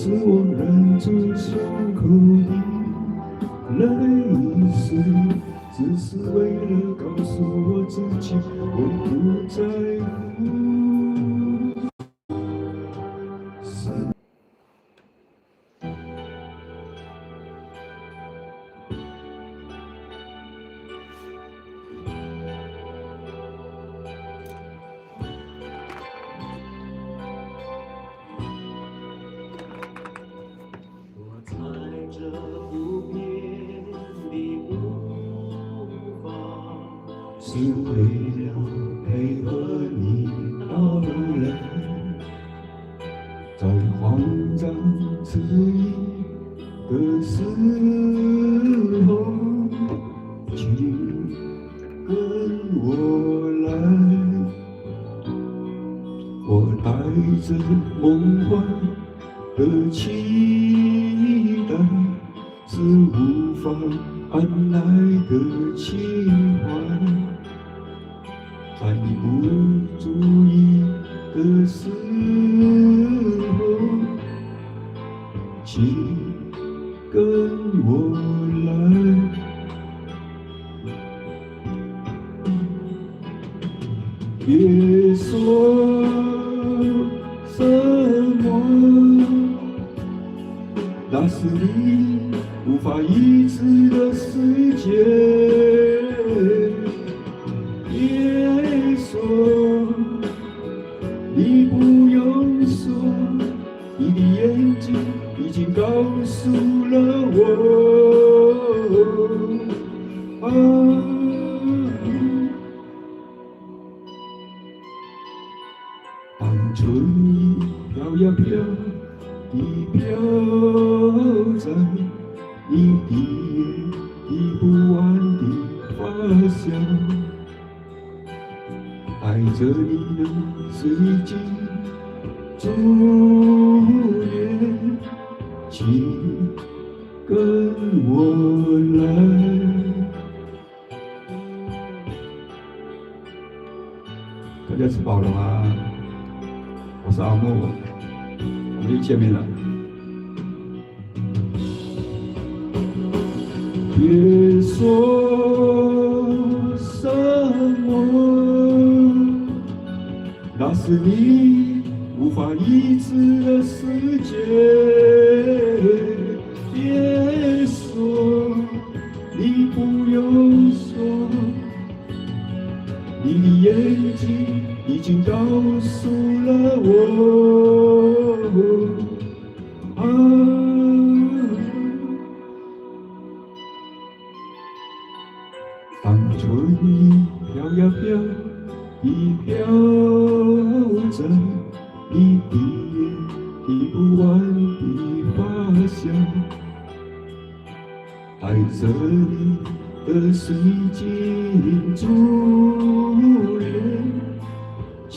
是我忍住胸口的泪水，只是为了告诉我自己，我不在乎。我踩着不变的步伐，是为了配合你到来，在慌张迟疑的时候，请跟我来。我带着梦幻的期待，是无法按耐的情怀，在你不注意的时候，请跟我来。别说什么，那是你无法抑制的世界。别说，你不用说，你的眼睛已经告诉了我。当春意飘呀飘地飘在你的眼，滴不完的花香，带着你的水晶祝愿，请跟我来。大家吃饱了吗？我是阿莫，我们又见面了。别说什么，那是你无法抑制的世界。别说，你不用说，你的眼睛已经告诉了我。当春意飘呀飘地飘在你的眼，滴不完的花香，带着你的水晶祝愿，请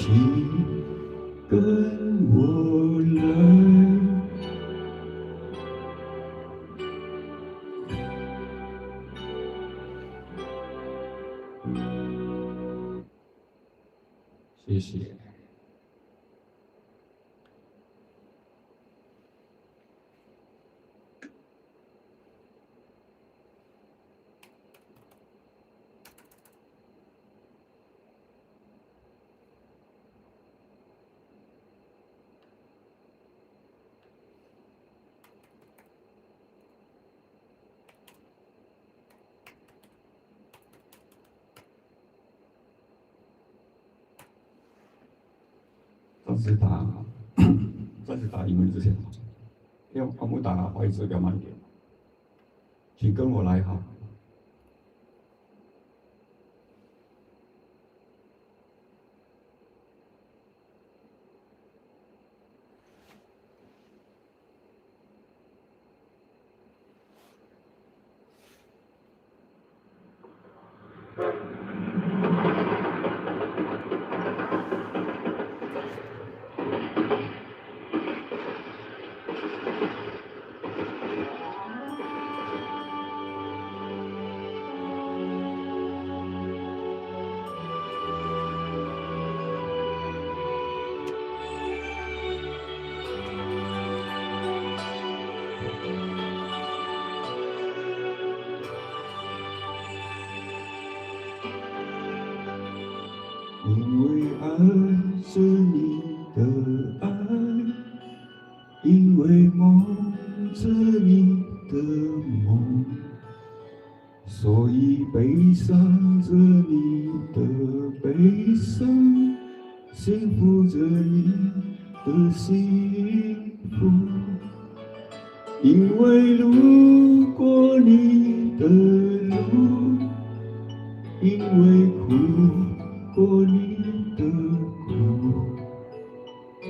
跟我来。谢谢。暂时打英文之前，要阿木打华语字比较慢一点，请跟我来哈。着你的爱，因为梦着你的梦，所以悲伤着你的悲伤，幸福着你的幸福。因为路过你的路，因为哭过你的苦，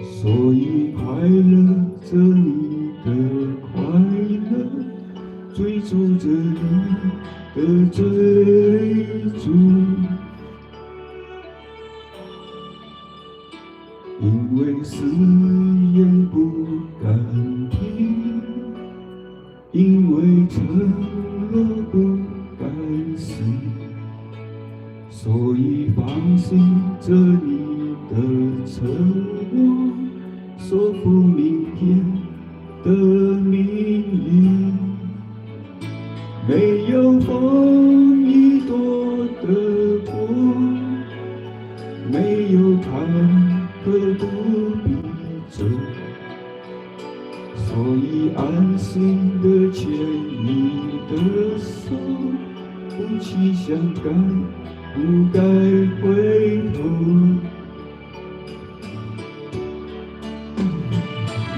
所以快乐着你的快乐，追逐着你的追逐。因为誓言不敢听，因为承诺不敢死，所以放心着你的承诺，说服明天的命运。没有风一朵的果，没有坎坷不必走，所以安心的牵你的手，不去想该不该回头。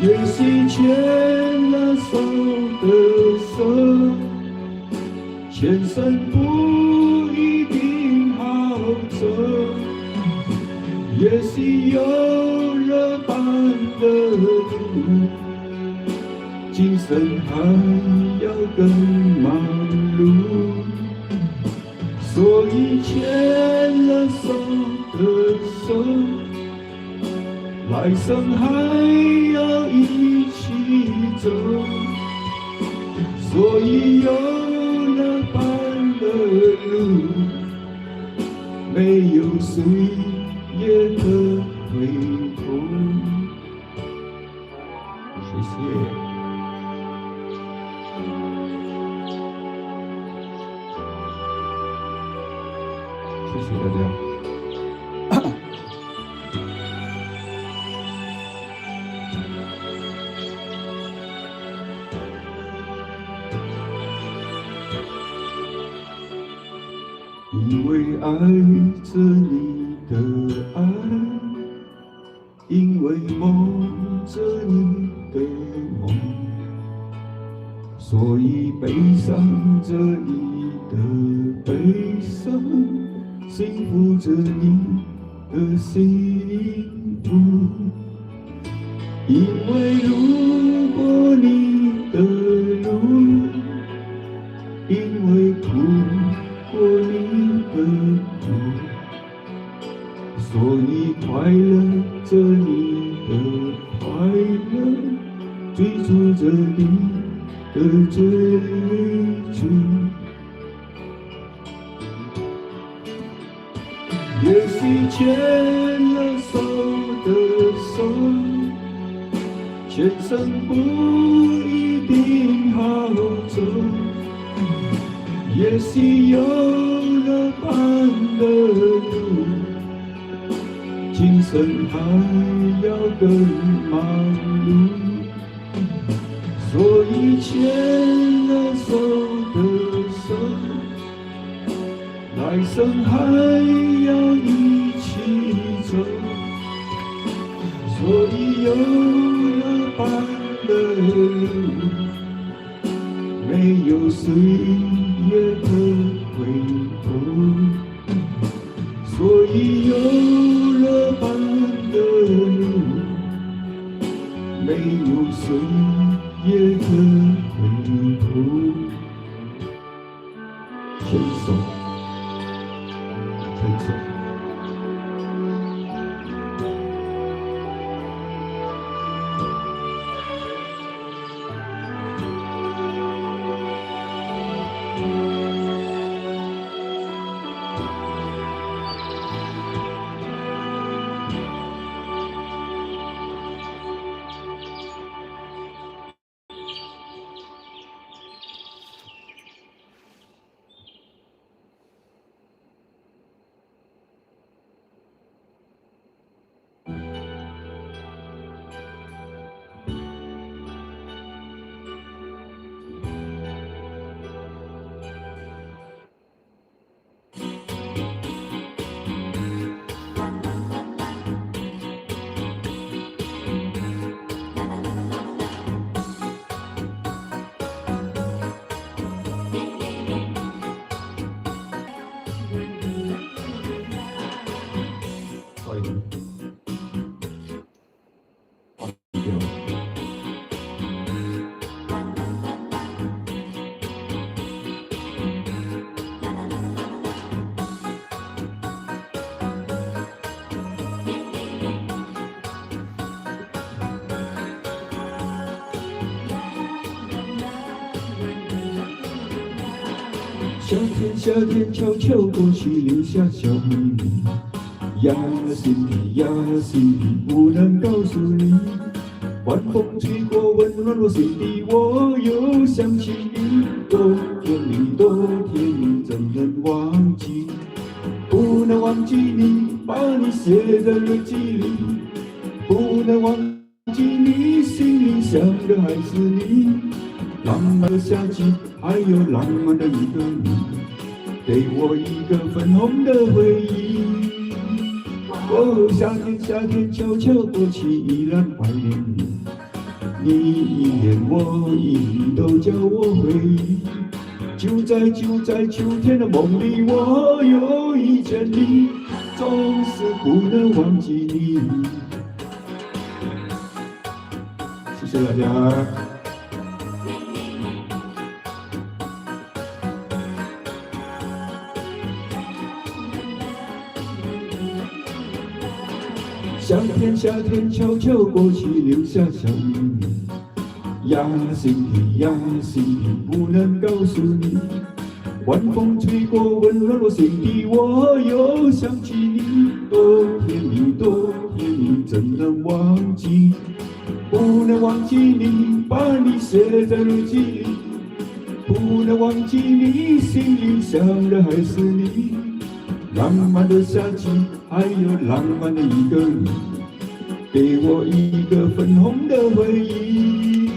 也许牵了手的手，前生不一定好走，也许有了伴的路，今生还要更忙碌，所以牵了手的手，来生还要一起走，所以有了伴的路，没有谁也可回头。谢谢。谢谢大家。因为爱着你的爱，因为梦着你的梦，所以悲伤着你的悲伤，幸福着你的幸福。因为路过你的路，因为哭过你的苦，所以快乐着你的快乐，追逐着你的追逐。也许牵了手的手，前生不一定好走，也许有了伴的路，今生还要更忙碌，所以牵了手的手，来生还要一起走，所以有了伴的路，没有谁也可回头，所以有了伴的路，没有谁也可回头。牵手，牵手。高一点，低调。夏天，夏天悄悄过去，留下小秘密。呀，心里呀，心里不能告诉你。晚风吹过，温暖我心底，我又想起你。多甜蜜，多甜蜜，怎能忘记？不能忘记你，把你写在日记里。不能忘记你，心里想的还是你。浪漫的夏季，还有浪漫的一个你，给我一个粉红的回忆。哦，夏天，夏天悄悄过去，依然怀念你。你一言我一语都叫我回忆。就在秋天的梦里，我又遇见你，总是不能忘记你。谢谢大家。夏天，夏天悄悄过去，留下小秘密。呀，心底呀，心底不能告诉你。晚风吹过，温暖我心底，我又想起你。多甜蜜，多甜蜜，怎能忘记？不能忘记你，把你写在日记里。不能忘记你，心里想的还是你。浪漫的夏季，还有浪漫的一个你，给我一个粉红的回忆。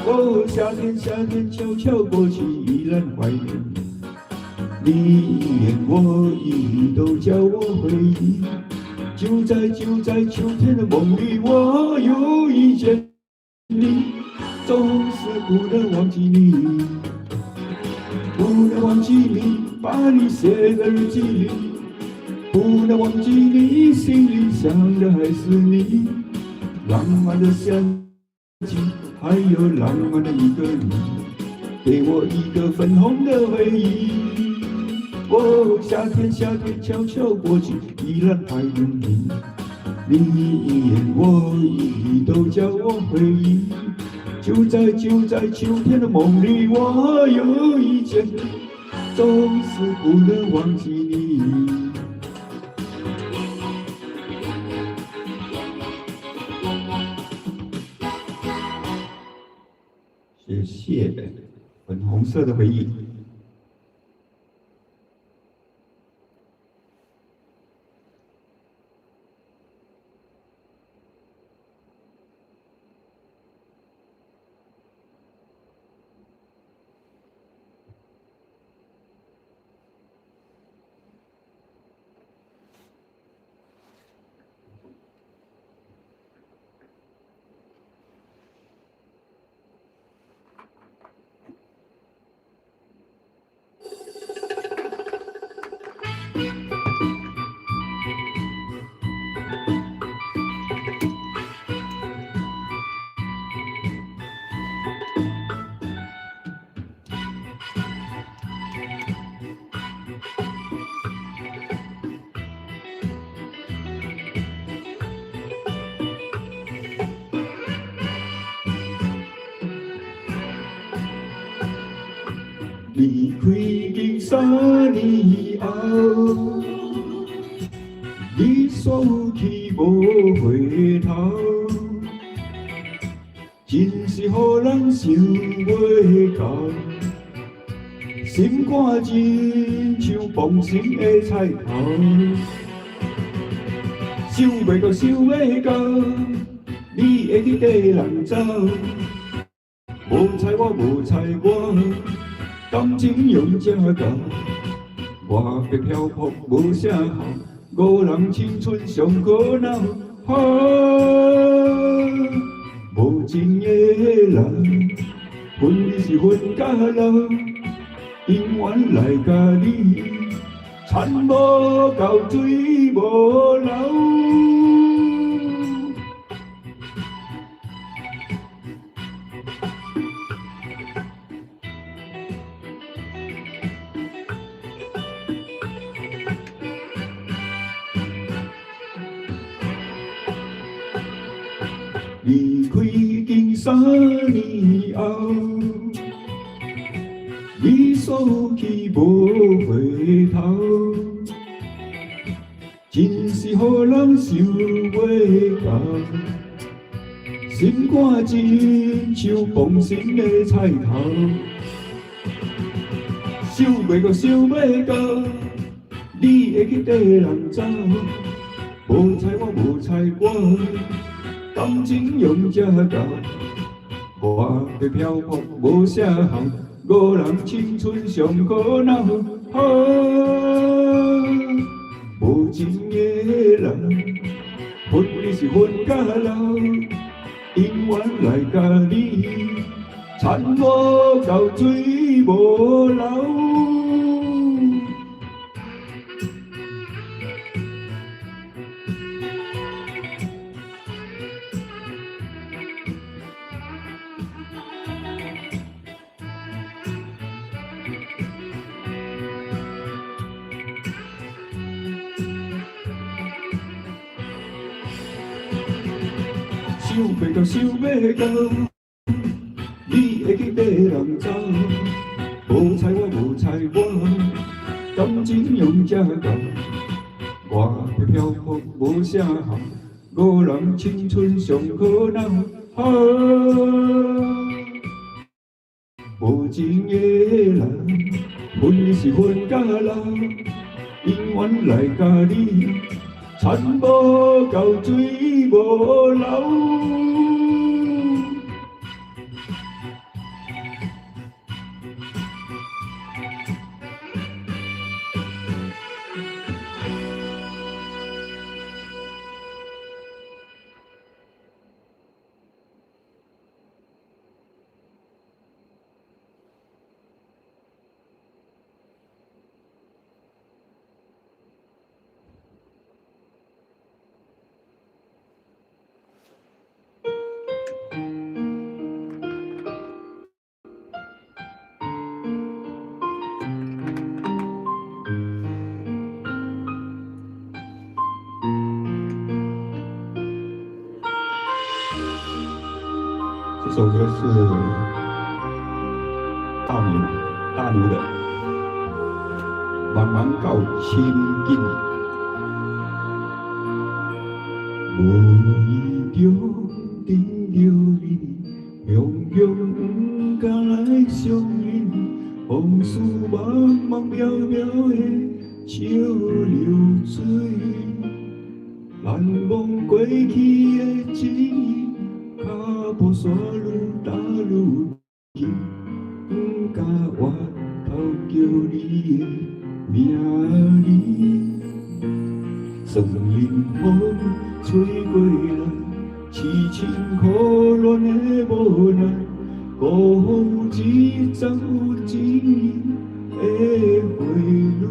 哦，夏天，夏天悄悄过去，依然怀念你。你一言我一语都叫我回忆。就在秋天的梦里，我又遇见你，总是不能忘记你。不能忘记你，把你写在日记里。不能忘记你，心里想的还是你。浪漫的夏季，还有浪漫的一个你，给我一个粉红的回忆。哦，夏天，夏天悄悄过去，依然怀念你。你一言我一语都叫我回忆。就在秋天的梦里，我又遇见你，总是不能忘记你。谢谢，粉红色的回忆。离开已3年后，你说去无回头，真是予人想袂到。心肝真像放心的菜头，想袂到，想袂到，你会去跟人走，无猜我，无猜我。感情用这高，我别漂泊无啥好，五人青春上可恼。无情的人，分你是分甲老，永远来甲你，田无够水无流。离开经3年后，你所去无回头，真是予人想袂到。心肝真像放心的菜头，想袂到想袂到，你会去跟人走，无猜我无猜我。感情用这到，我的漂泊无啥好，五人青春上可恼。啊，无情的人，分你是分甲老，永远来甲你，田无够水无流。想袂到，想袂到，你会去跟人走，无猜我，无猜我，感情用这到，我的漂泊无啥好，五人青春上可恼。啊，无情的人，分是分甲老，永远来甲你。田无够水无流。这首歌是大牛的《茫茫到千金》。无意中等着你，永永不敢来相遇。往事茫茫渺渺的笑流水，难忘过去的情谊。脚步山愈踏愈近，不敢回头叫你的名字。森林风吹过来，痴情可恋的无奈，辜负一曾有情的花蕊。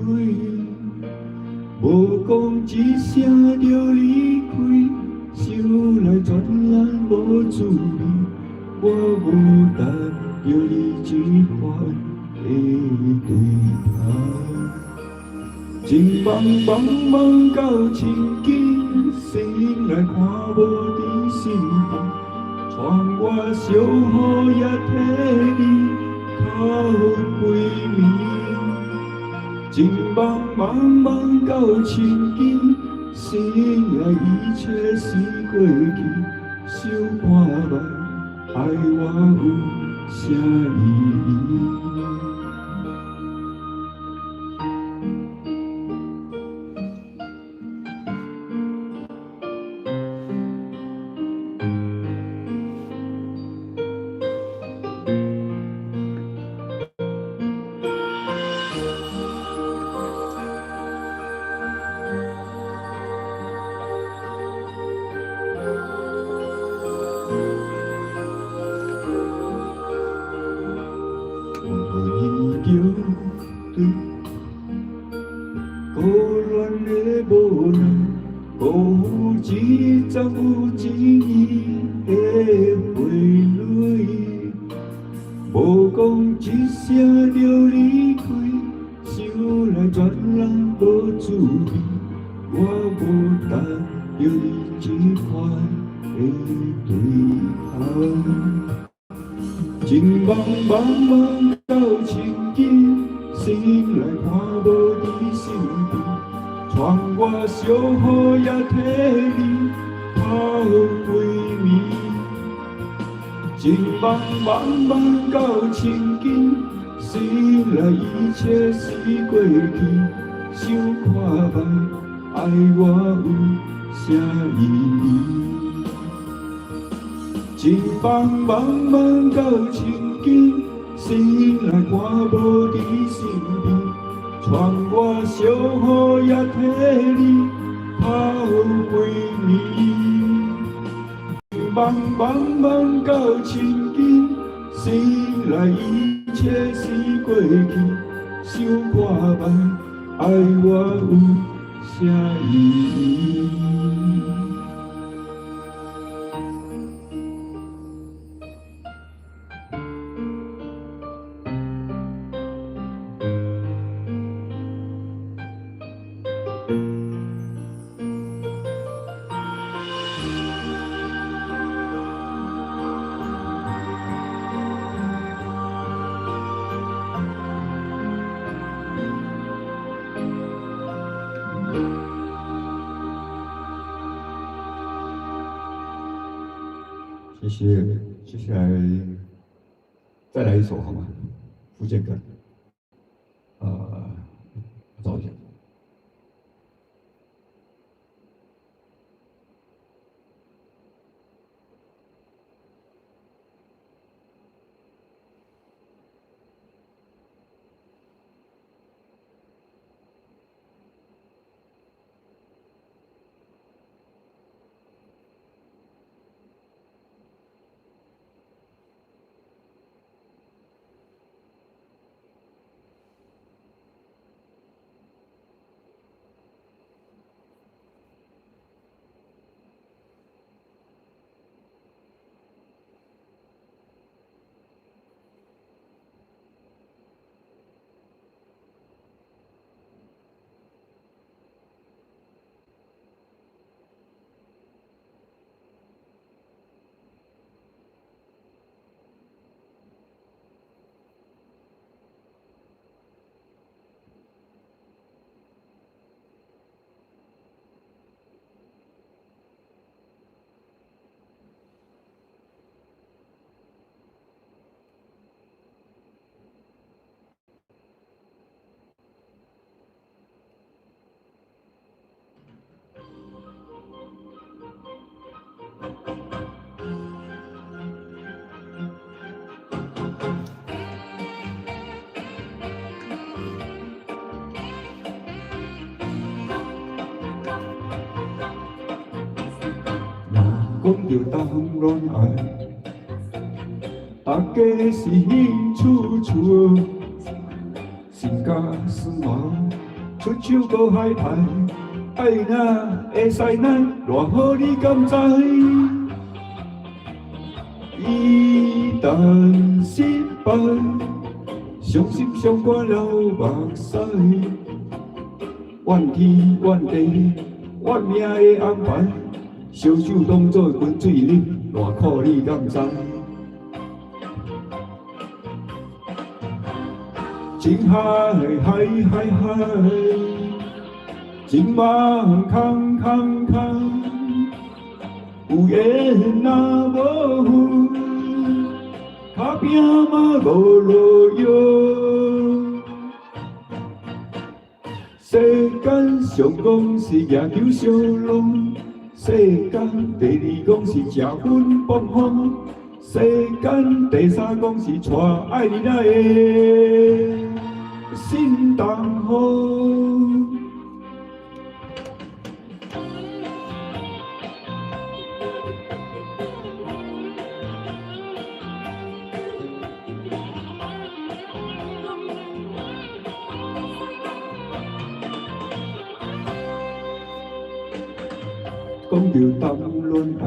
无讲一声就离开，想来全然无滋味。我无等着你这款的对待，情茫茫茫到千金，醒来看无伫身旁，传我小雨也替你哭几暝。情茫茫茫到千金，醒来一切是过去，想看觅爱我有啥意义？乱的无奈，无一十有一年的花蕊，无讲一声就离开，想来全人无滋味，我无等着你这款的对象。情茫茫茫到情景，醒来看无你身边，窗外小雨也替你抛归暝。情茫茫茫到情景，醒来一切是过去，想看覓爱我有啥意义？情茫茫茫到情景，醒来看无你身边，窗外小雨也替你抛归暝。情茫茫茫到情景，醒来一切是过去，想看覓爱我有啥意义？谢谢，接下来再来一首好吗？福建歌，找一下。讲到当恋爱，大家是兴趣趣，心甲丝毛，出手搁海派，爱哪会使哪，偌好你敢知？一旦失败，伤心伤肝流目屎，怨天怨地怨命的安排。烧酒当作滚水啉，偌苦你敢知？情海海海海，情梦空空空，有缘若无份，打拼嘛无路用。世间上讲是夜求小龙。世间第二讲是食薰放风，世间第三讲是带爱你来的心动风。讲着谈恋爱，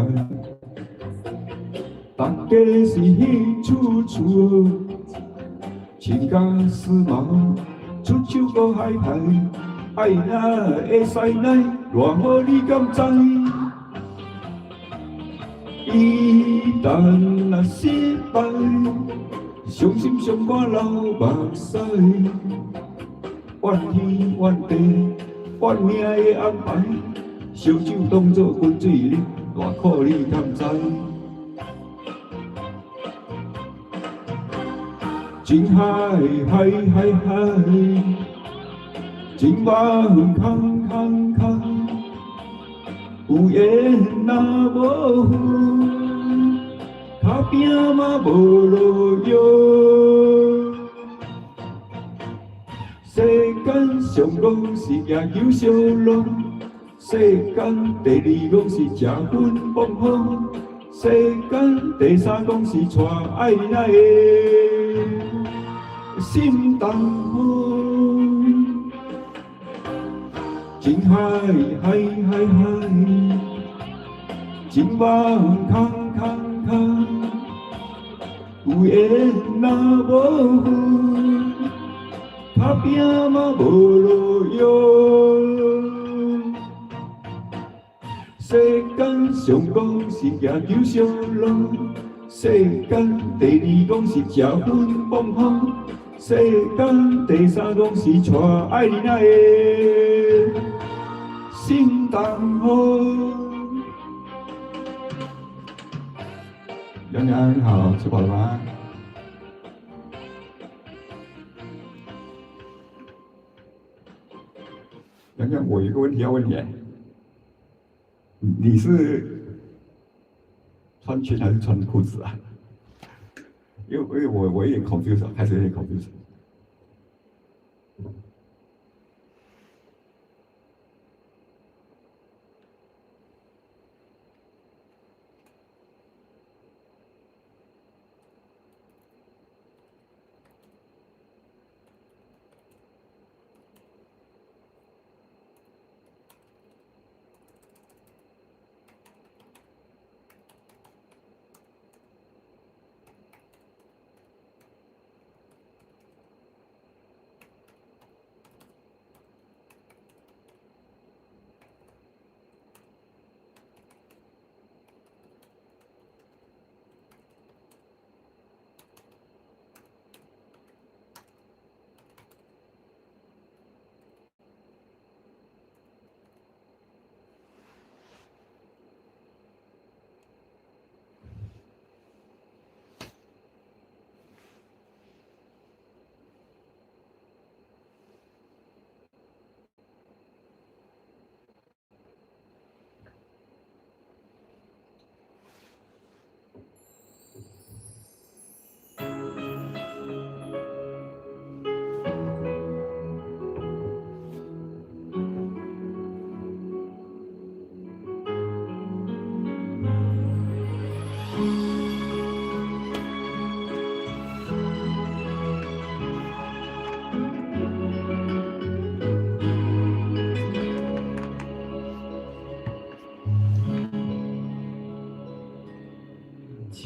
大家是彼处处，情假丝毛，出手搁害害，爱哪会使奈，偌好你敢知？一旦若失败，伤心伤肝流目屎，怨天怨地怨命的安排，烧酒当作滚水啉，偌苦你敢知？情海海海海，情梦空空空，有缘若无份，打拼嘛无路用。世间上讲是行求小路，世间第二讲是食薰放好，世间第三讲是带爱来的心动风。情海海海海，情梦空空空，有缘若无份，打拼嘛无路用。世间上讲是行求小路，世间第二讲是食薰放风，世间第三讲是带爱你来的心动风。娘娘你好，吃饱了吗？娘娘，我有一个问题要问你，你是穿裙还是穿裤子啊？因为我有点 confused， 开始有点 confused。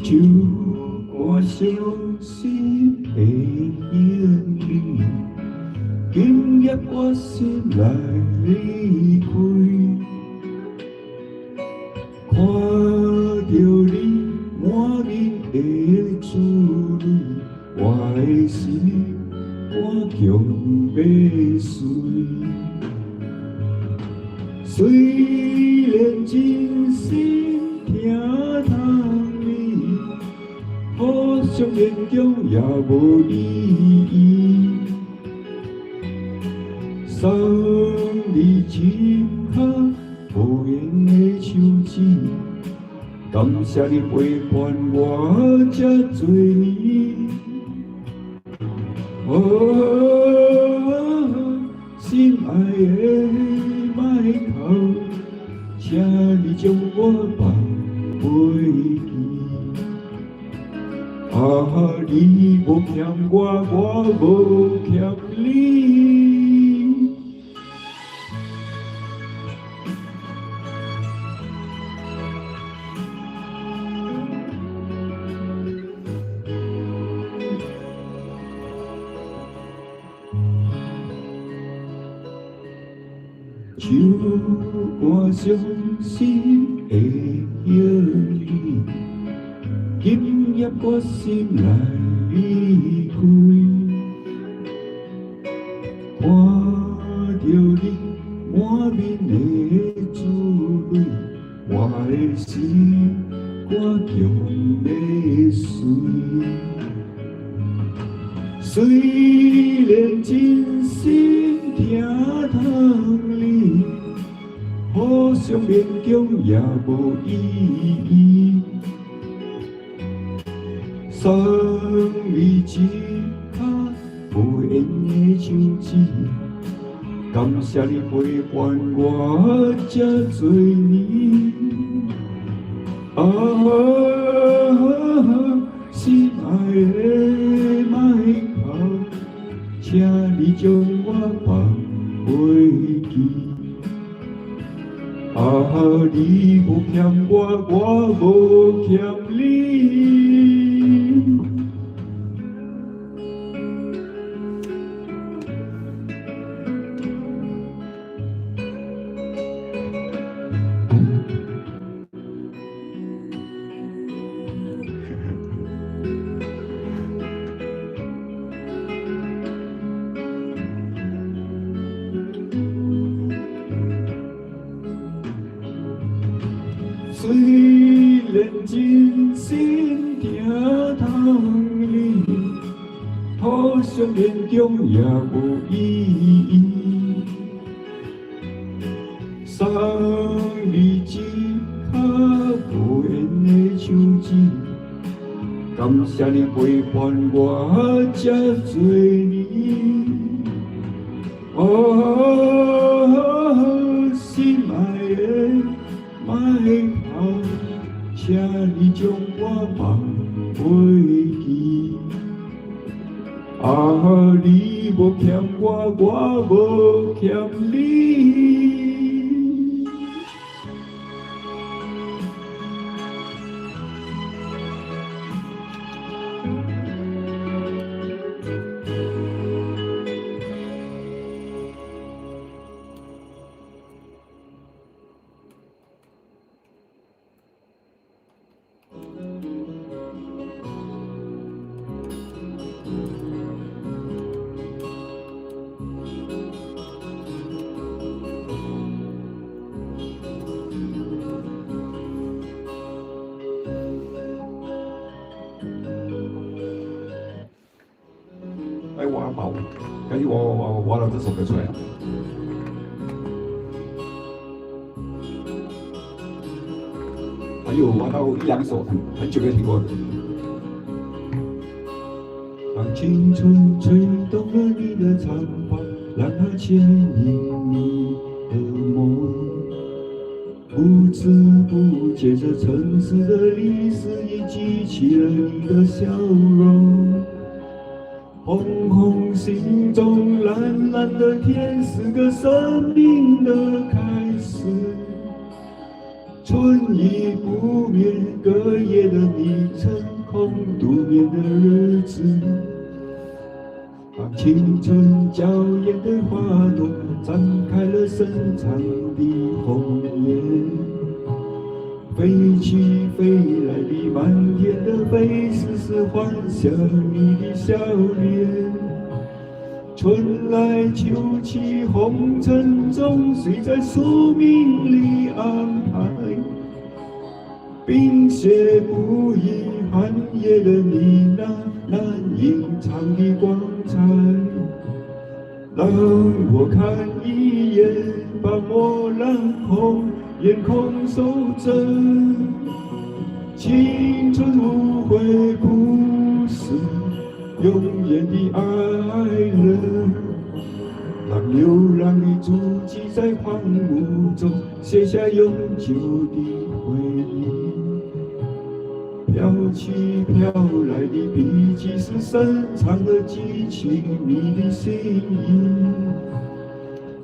就我相信的言语，今夜我心来离开，看到你满面的珠泪，我的心肝强要碎。虽然真心疼痛你，好像勉强也无意义。送你一颗无言的手指，感谢你陪伴我这多年。心爱的麦头，请你将我放袂记。你无欠我，我无欠你。首歌伤心的影你，今夜我心内离开，看着你满面的滋味，我的心肝强的碎。虽然真心疼痛你，好像勉强也无意义。送你一颗无言的手指，感谢你陪伴我这多年。心爱的麦克，请你将我放袂记。你无欠我，我无欠你。虽然真心疼痛你，好像勉强也无意义。送你一颗无言的手指，感谢你陪伴我这多年。心爱的麦克，请你将我放袂记。你无欠我，我无欠你。哎，挖宝，赶紧挖到这首歌出来。还有挖到一两首很久没听过的。当青春吹动了你的长发，让它牵引你的梦，不知不觉这城市的历史已记起了你的笑容。红红心中蓝蓝的天是个生命的开始，春意不灭，隔夜的你成空独眠的日子。当青春娇艳的花朵展开了深长的红叶，飞去飞来的满天的飞丝是幻想你的笑脸。春来秋去红尘中，谁在宿命里安排？冰雪不移寒夜的你那难隐藏的光彩，让我看一眼，把墨染红眼空守着。青春无悔不是永远的爱人，让流浪的足迹在荒芜中写下永久的回忆。飘去飘来的笔迹是深藏的记起你的心意，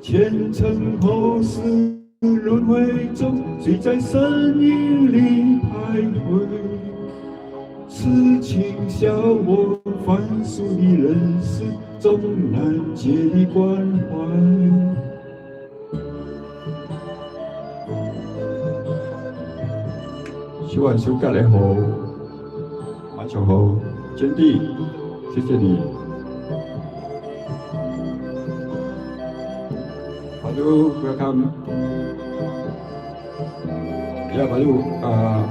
前尘后世轮回中，谁在身影里徘徊？痴情笑我凡俗的人世，终难解的关怀。手挽手隔的好，晚上好，坚弟，谢谢你。Balu, welcome. Yeah, Balu,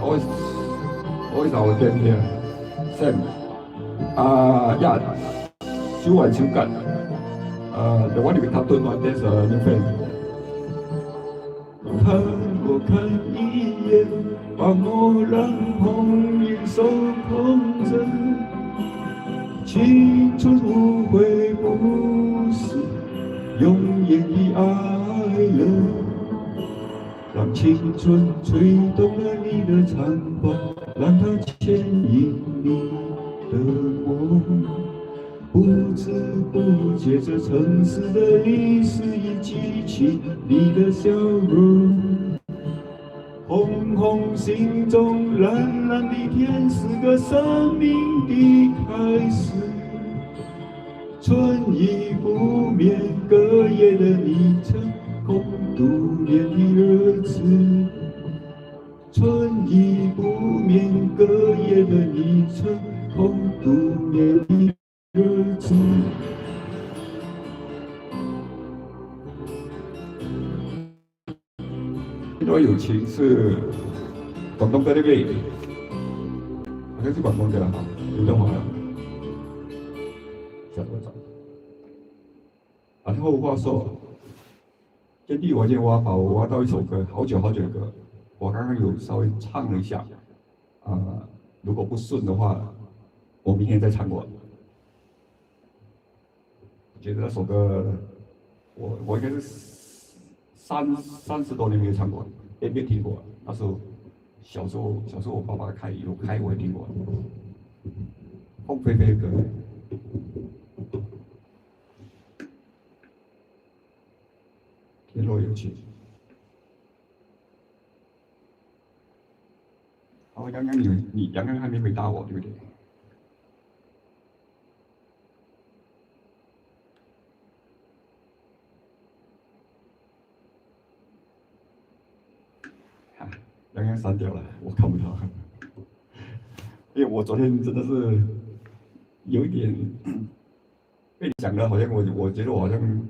always our friend here. Sam. Yeah, 手挽手隔。The one with cartoon one, that's a new friend. 看我看一眼，把蓦然红颜手捧着，青春无悔不是永远的爱了，让青春吹动了你的长发，让它牵引你的梦。不知不觉，这城市的历史已记起你的笑容。红红心中，蓝蓝的天是个生命的开始。春意不眠，隔夜的昵称，共度年的日子。春意不眠，隔夜的昵称，共度年的日子。这段友情是广东的那位，好像是广东的了哈，刘德华。下多少？然后话说，天地我见挖宝，我挖到一首歌，好久好久的歌，我刚刚有稍微唱了一下，如果不顺的话，我明天再唱过。我觉得那首歌，我应该是30多年没有唱过，也没有听过。那时候小时候我爸爸开我也听过。凤飞飞的歌。天若有情。好，刚刚你刚刚还没回答我，对不对？刚刚删掉了，我看不到。因为我昨天真的是有一点被你讲的，好像我觉得我好像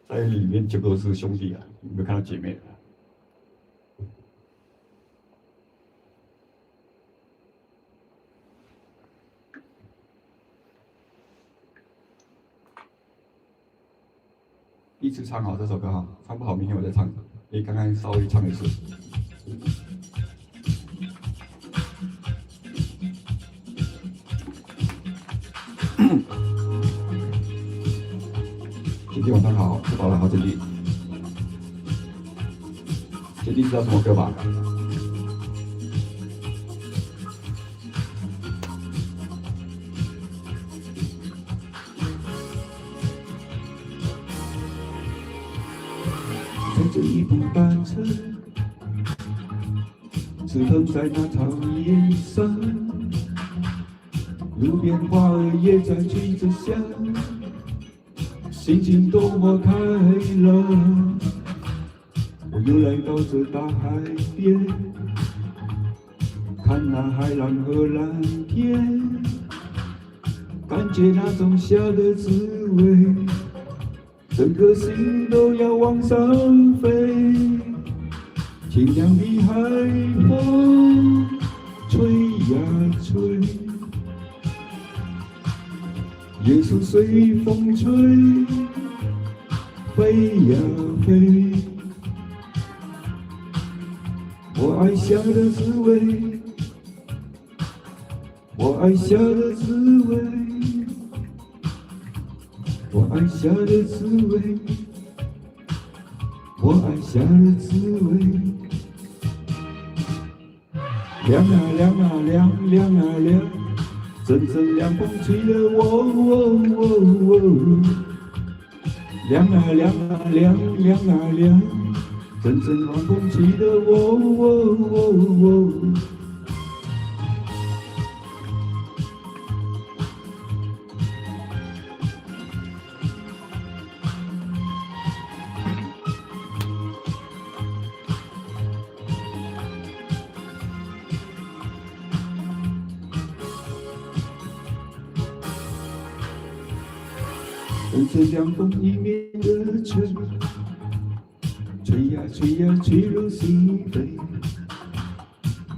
在里面全部都是兄弟啊，有没有看到姐妹啊？第一次唱好这首歌哈，唱不好明天我再唱。你刚刚稍微唱一次。今天晚上好，吃饱了好，姐弟。姐弟知道什么歌吧？在这一部单车，直横在那草原上，路边花儿也在吹着响，心情多么开朗。我又来到这大海边，看那海浪和蓝天，感觉那种夏的滋味。整个心都要往上飞，清凉的海风吹呀吹，耶稣随风吹，飞呀飞。我爱夏的滋味，我爱夏的滋味。我爱夏的滋味，我爱夏的滋味。凉啊凉啊凉，凉啊凉，阵阵凉风吹得我。凉啊凉啊凉，凉啊凉，阵阵暖风吹得我。阵阵凉风迎面而吹，吹呀吹呀吹入心扉。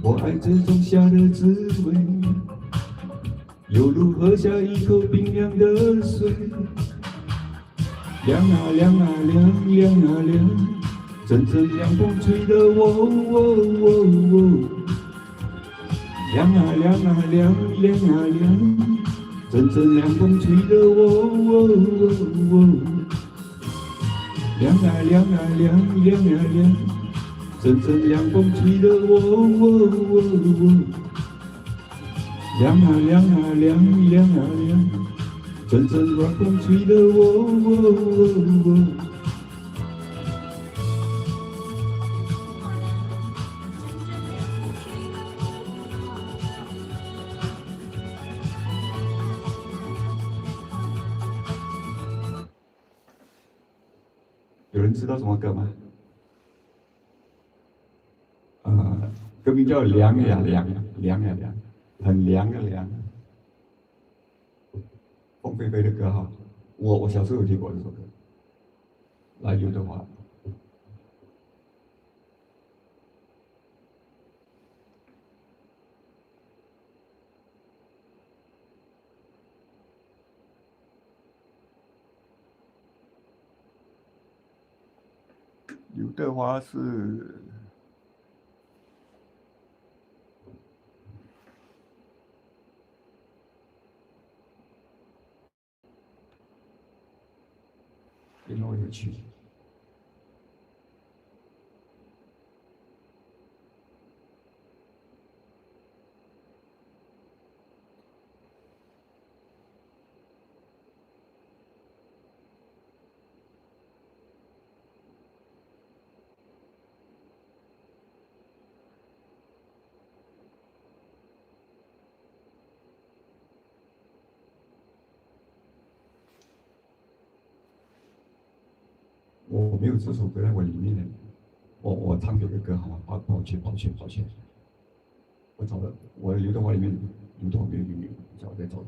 我爱这种夏的滋味，犹如喝下一口冰凉的水。凉啊凉啊凉，凉啊凉，阵阵凉风吹得我。凉啊凉啊凉，凉啊凉，阵阵凉风吹得我。凉啊凉啊凉，凉啊凉，阵阵凉风吹得我。凉啊凉啊凉，凉啊凉，阵阵暖风吹得我。有人知道什么歌吗？歌名叫《凉呀凉》，凉呀凉，很凉的凉。凤飞飞的歌哈，我小时候有听过这首歌，来刘德华。刘德华是联络有趣。我没有这首歌在我里面的，我唱别的歌好吗？抱歉。我找的，我刘德华里面刘德华没有，叫我再找的。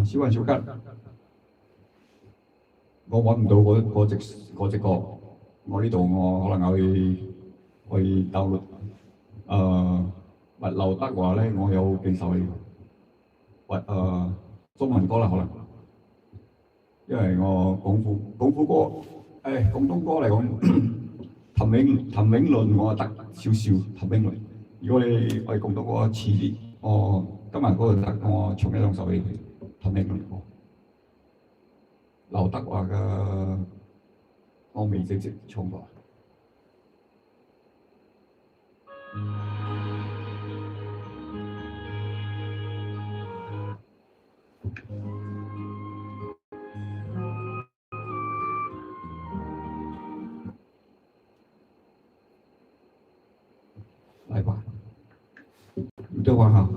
小雲小吉，我揾唔到嗰隻歌，我呢度我可能去 download。劉德華咧，我有幾首呢個，中文歌啦可能，因為我廣府歌，廣東歌嚟講，譚詠麟我得少少，譚詠麟。如果你係廣東歌遲啲，今日嗰度得我唱一兩首俾你。譚詠麟歌，劉德華嘅我未直接唱過。来吧，刘德华哈，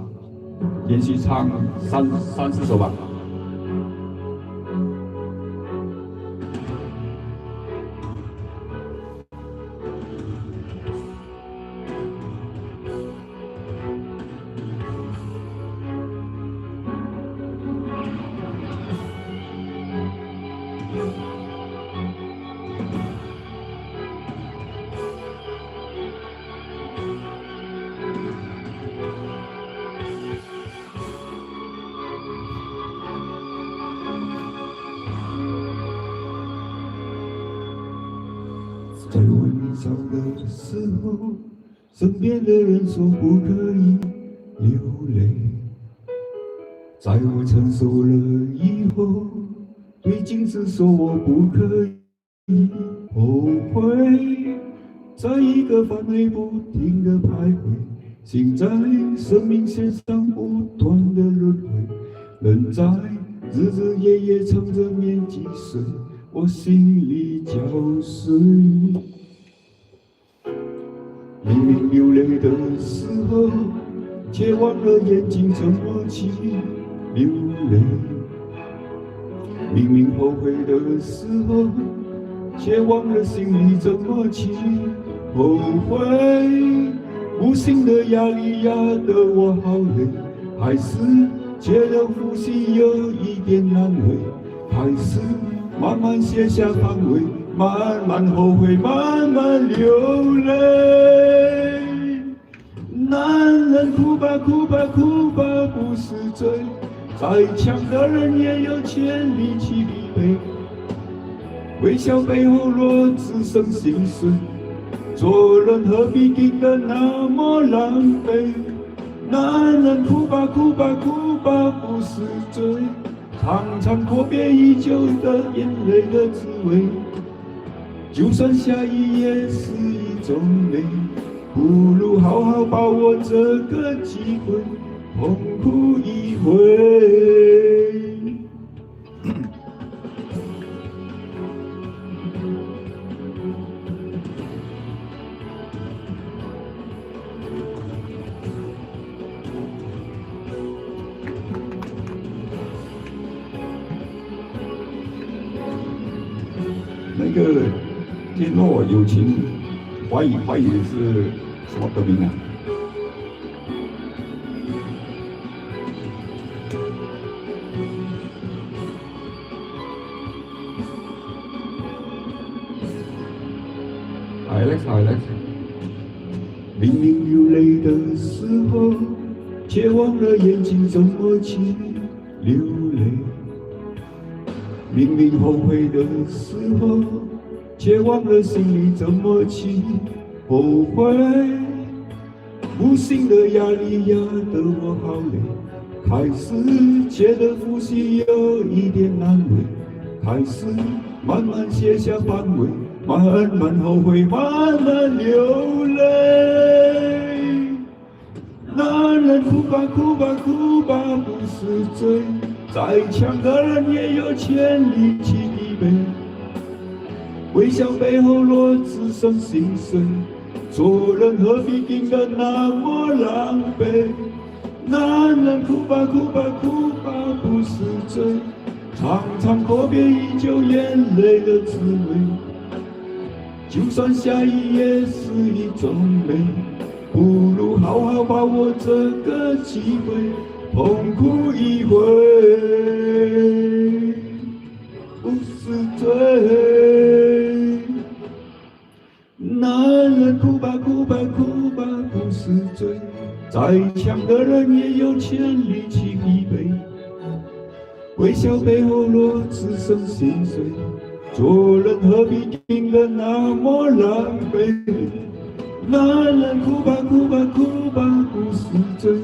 连续唱三四首吧。在我年少的时候，身边的人说不可以流泪。在我成熟了以后，对镜子说我不可以后悔，在一个范围不停的徘徊，心在生命线上不断的轮回，人在日日夜夜乘着年纪岁，我心里交瘁。明明流泪的时候，却忘了眼睛怎么去流泪。明明后悔的时候，却忘了心里怎么去后悔。无形的压力压得我好累，还是觉得呼吸有一点难为，还是慢慢卸下防卫，慢慢后悔，慢慢流泪。男人哭吧哭吧哭吧不是罪，再强的人也有权利去疲惫。微笑背后若只剩心碎，做人何必定得那么狼狈？男人哭吧哭吧哭吧不是罪，尝尝阔别已久的眼泪的滋味，就算下雨也是一种美。不如好好把握这个机会，痛哭一回。那个天若有情，怀疑是什么歌名啊？Alex， 明明流泪的时候，却忘了眼睛怎么去流泪。明明后悔的时候，却忘了心里怎么去后悔。无形的压力压得我好累，开始觉得呼吸有一点难为，开始慢慢卸下防卫，慢慢后悔，慢慢流泪。男人哭吧哭吧哭吧不是罪，再强的人也有权利去疲惫。微笑背后若只剩心碎，做人何必定得那么狼狈？男人哭吧哭吧哭吧不是罪，尝尝阔别已久眼泪的滋味，就算下雨也是一种美。不如好好把握这个机会，痛哭一回，不是罪。男人哭吧哭吧哭吧不是罪，再强的人也有权利去疲惫。微笑背后若只剩心碎，做人何必定得那么狼狈？男人哭吧哭吧哭吧不是罪，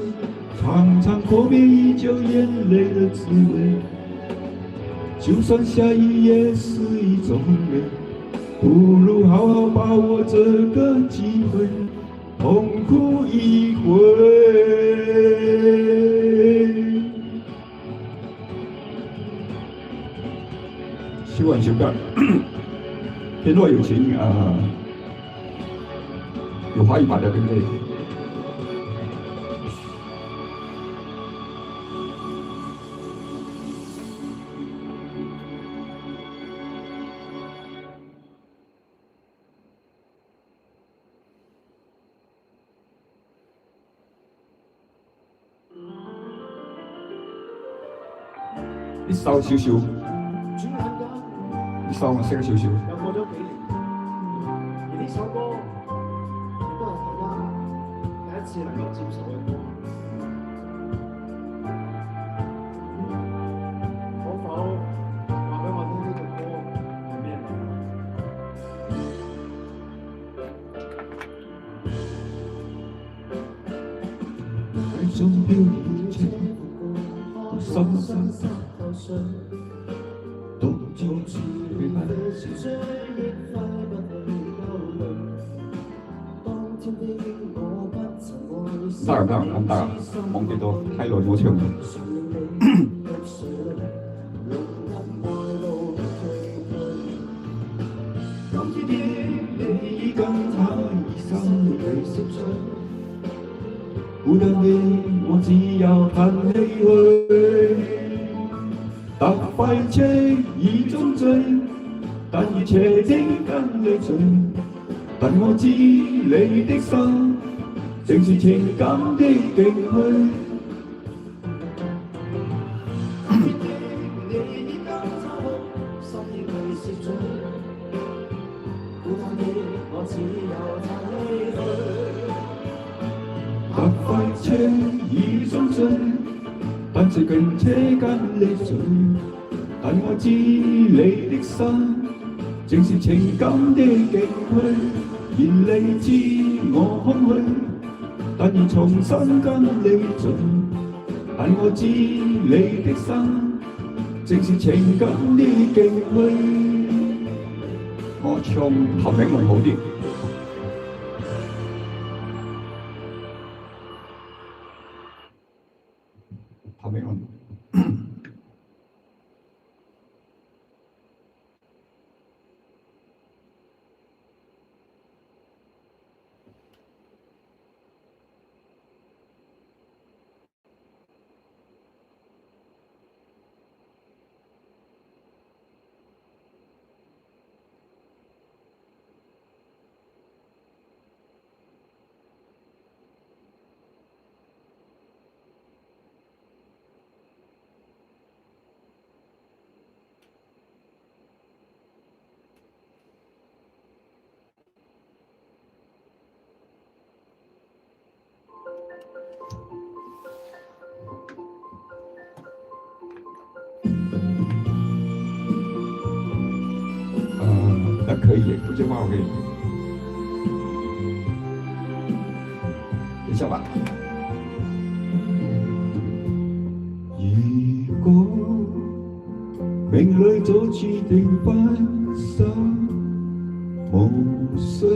尝尝阔别已久眼泪的滋味，就算下雨也是一种美。不如好好把握这个机会，痛哭一回。修完修改，天若有情有华语版的，对不对？你稍少少，你稍我識少少。又過咗幾年，而呢首歌亦都係大家第一次能夠接受嘅歌。可否話俾我聽呢隻歌係咩名？愛中標情，深深都是追憶揮不去憂慮。當天的我不曾愛上大耳咁大，忘記咗太耐冇唱啦。今天的你已跟他已心裏識趣，孤單的我只有盼你去。搭快車已中醉，但如斜的跟你醉。但我知你的心，正是情感的徑去。搭快車已中醉，但是近車跟你醉。但我知你的心，正是情感的徑去。然你知我空虛，但願重新跟你聚。但我知你的心，正是情感的徑去。我唱頭名會好啲。頭名會。那可以，不接话我可以。等一下吧。如果命裏早注定分手，無需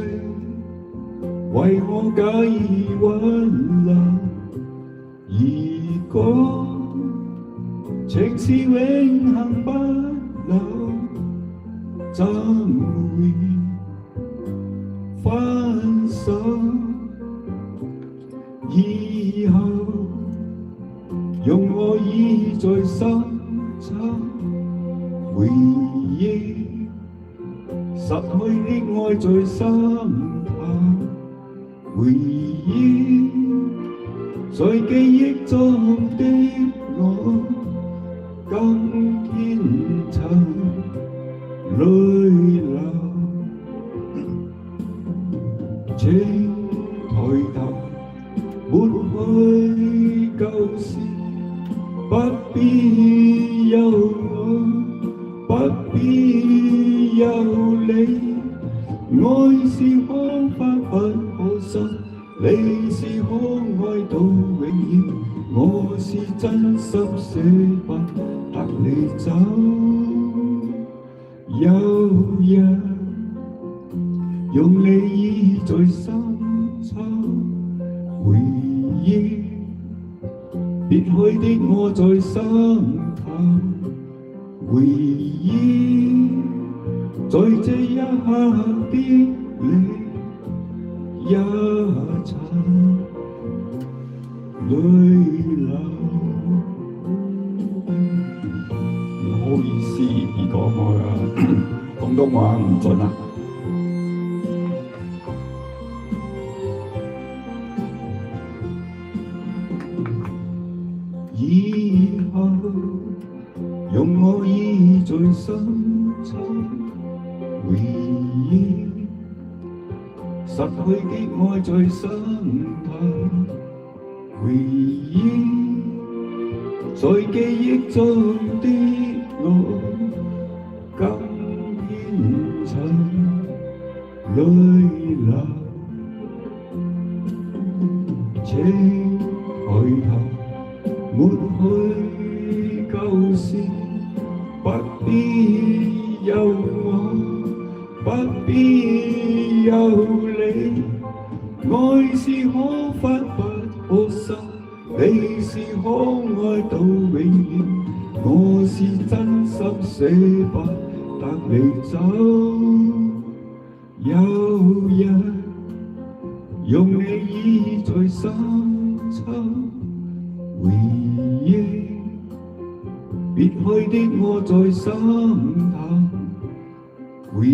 為我假意挽留。如果情是永恆不朽，怎會分手？以後容我倚在深秋，回憶失去的愛在心頭，回憶在記憶中的我，更堅強。淚流，請抬頭，抹去舊事，不必有我，不必有你。愛是可發不可收，你是可愛到永遠，我是真心捨不得你走。有日用你倚在深秋，回憶別去的我在心頭，回憶在這一刻的你也曾淚流。唔好意思，如果我廣東話唔準啊。以後容我倚在深秋，回憶失去的愛在心頭，回憶在記憶中的我，更虔誠淚流。請抬頭，抹去舊事，不必有我。不必有你，愛是可發不可收，你是可愛到永遠，我是真心捨不得你走。有日用你倚在深秋，回憶別去的我在心頭。回憶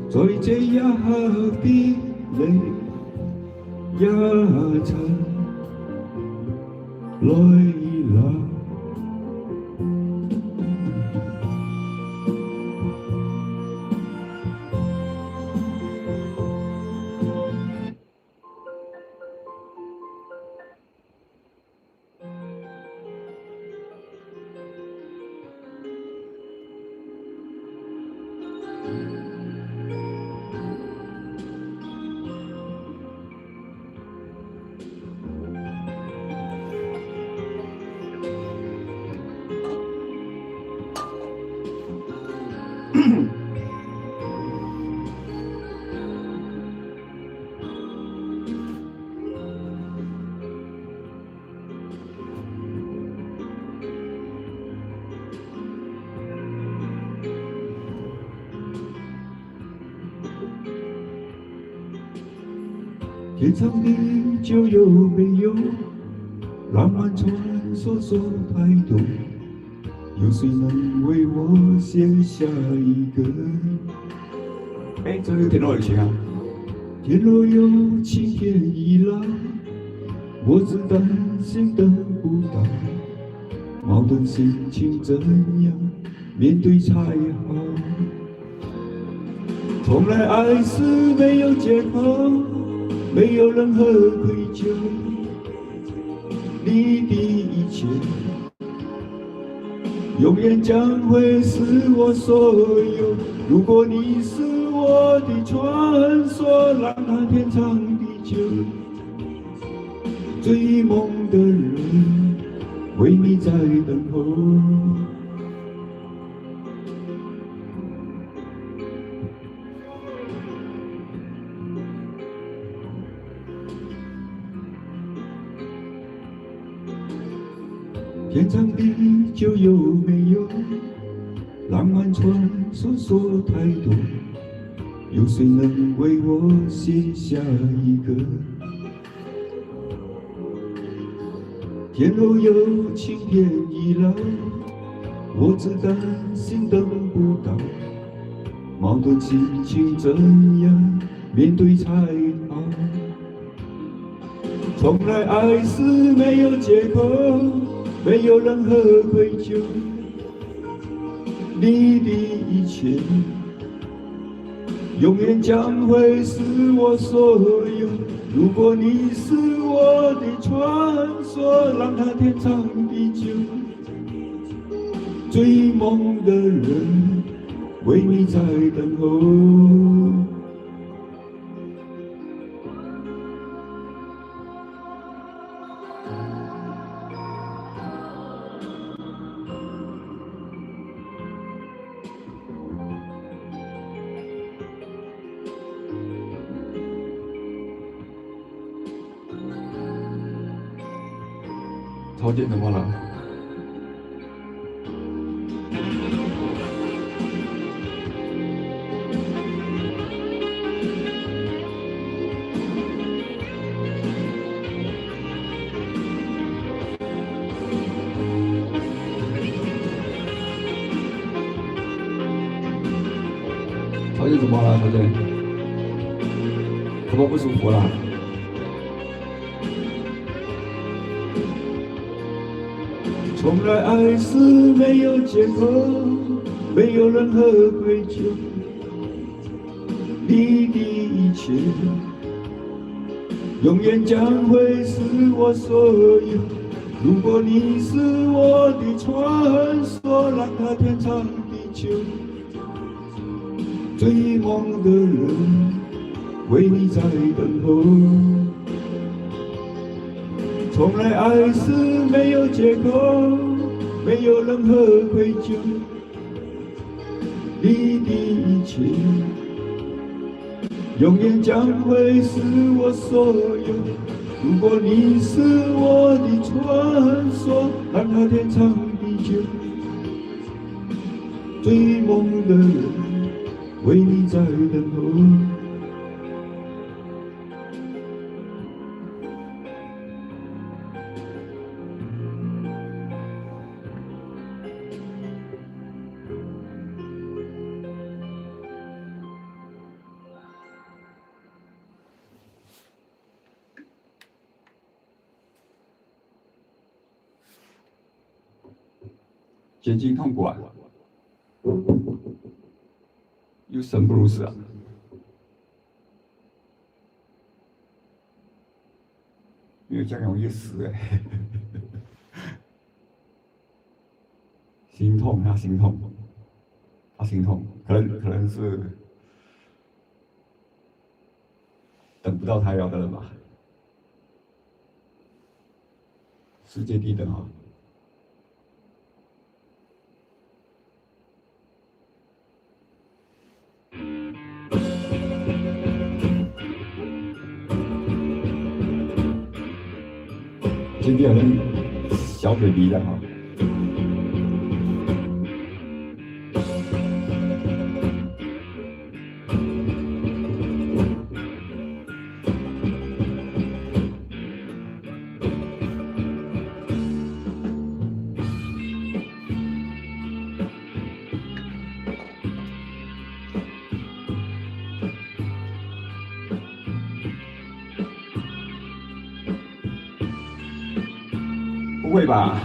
在這一刻別離，一塵淚流。天长地久有没有浪漫传说说太多？有谁能为我写下一个？哎，这个田螺有情啊！天若有情天已老，我只担心等不到。矛盾心情怎样面对才好？从来爱是没有借口。没有任何愧疚，你的一切永远将会是我所有。如果你是我的传说，让它天长地久。追梦的人为你在等候。天长地久有没有浪漫传说说太多？有谁能为我写下一个？天若有情天已老，我只担心等不到。矛盾心情怎样面对才好？从来爱是没有借口。没有任何愧疚，你的一切永远将会是我所有。如果你是我的传说，让它天长地久。追梦的人为你在等候。曹姐怎么了？曹姐怎么了？曹姐，怎么不舒服了？从来爱是没有借口，没有任何愧疚，你的一切永远将会是我所有。如果你是我的传说，让它天长地久。追梦的人为你在等候。从来爱是没有借口，没有任何愧疚，你的一切，永远将会是我所有。如果你是我的传说，让那天长地久。追梦的人为你在等候。结晶痛苦啊，又生不如死啊！因为这样容易死哎，心痛，他心痛，他心痛，可能是等不到他要的人吧，世界低等啊！今天好像小 baby 的哈。不会吧？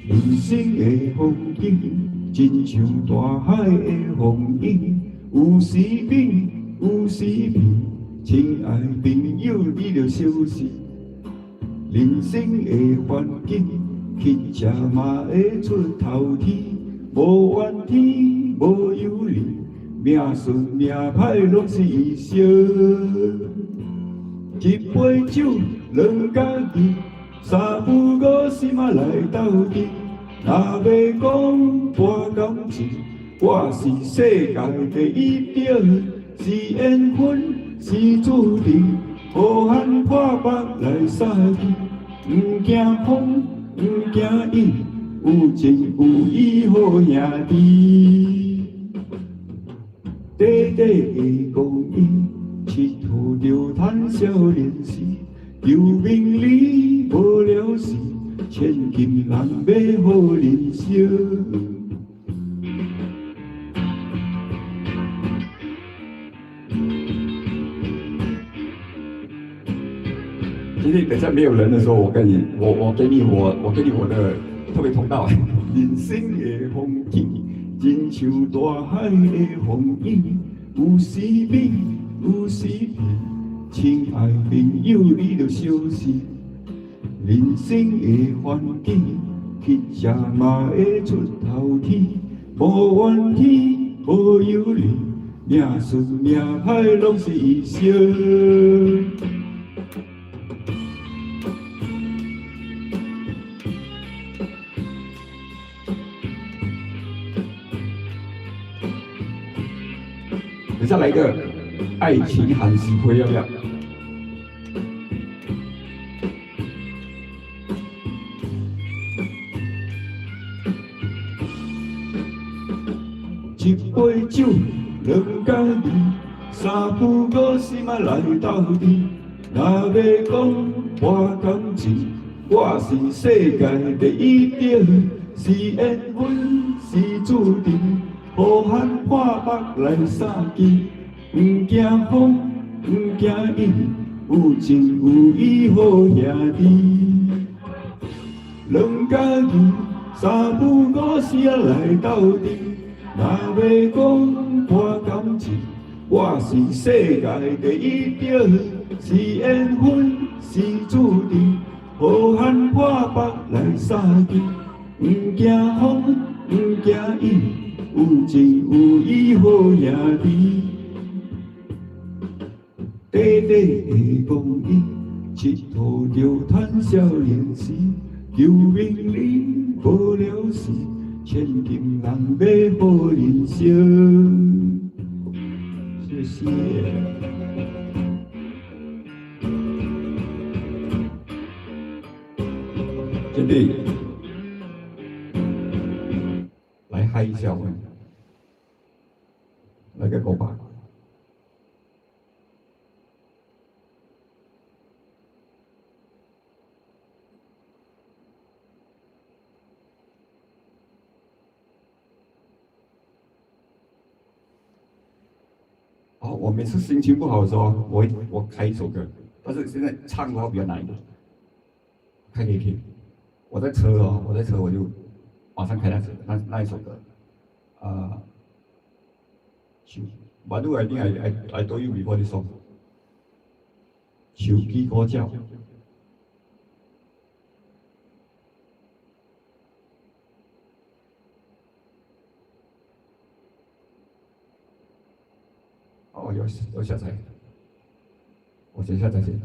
人生的风景，亲像大海的风涌，有时美，有时悲。亲爱朋友，你着小心。人生的环境，乞食嘛会出头天，无怨天，无尤人。命顺命歹拢是伊烧，一杯酒两家己，三不五时嘛来斗阵。若要讲博感情，我是世界第一等，是缘分是注定，好汉破腹来杀去，不惊风不惊雨，有情有义好兄弟。短短的光阴，佚佗着谈少年时，有名利无了事，千金难买好人生。今天等下没有人的时候，我给你我的特别通道。人生的风景。亲像大海的风涌，有时美，有时悲。亲爱朋友，你着小心。人生的环境，乞食嘛会出头天，无怨天，无尤人，命顺命歹拢是伊烧。等下来一个爱情韩式会要不要？一杯酒两家己，三不五时嘛来斗阵。若要讲博感情，我是世界第一等，是缘分是注定。好汉破腹来杀鸡，不惊风，不惊雨，有情有义好兄弟。两家己三不五时来斗阵，若要讲博感情，我是世界第一等，是缘分是注定。好汉破腹来杀鸡，不惊风，不惊雨。有情有义好兄弟，短短的光阴，佚佗着贪小人时，求名利无了时，千金难买好人生。谢谢。兄弟，来嗨一下我们，来个狗吧。哦，我每次心情不好的时候，我开一首歌，但是现在唱的话比较难一点，开给你听。我在车我就马上开那一首歌，But I think I told you before this song， 手机歌叫。哦，有下载，我先下载先。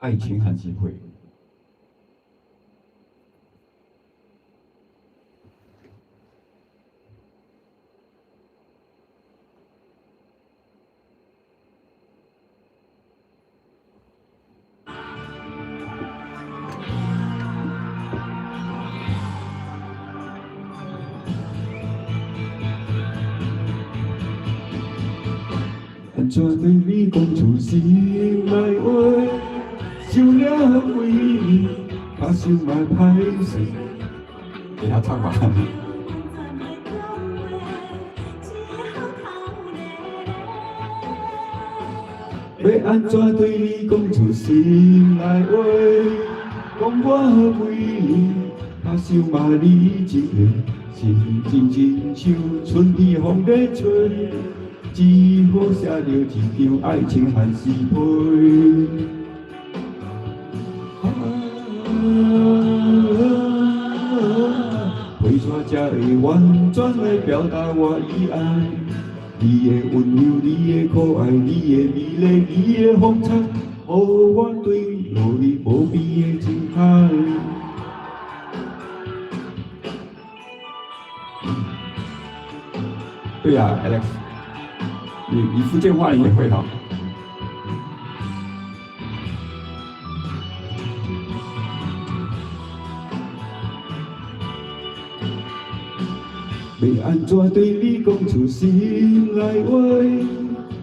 爱情和机会。安怎对你讲出心内话？想了为你，怕想嘛歹势。给他唱吧。要安怎对你讲出心内话？讲我为你，怕想嘛你一个，心真亲像春天风在吹。只好写着一张爱情和诗篇。为怎才会完全来表达我的爱？你的温柔，你的可爱，你的美丽，你的风采，予我对落你无边的情海。对呀 ，Alex。你福建话你也会哈？要安怎对你讲出心内话？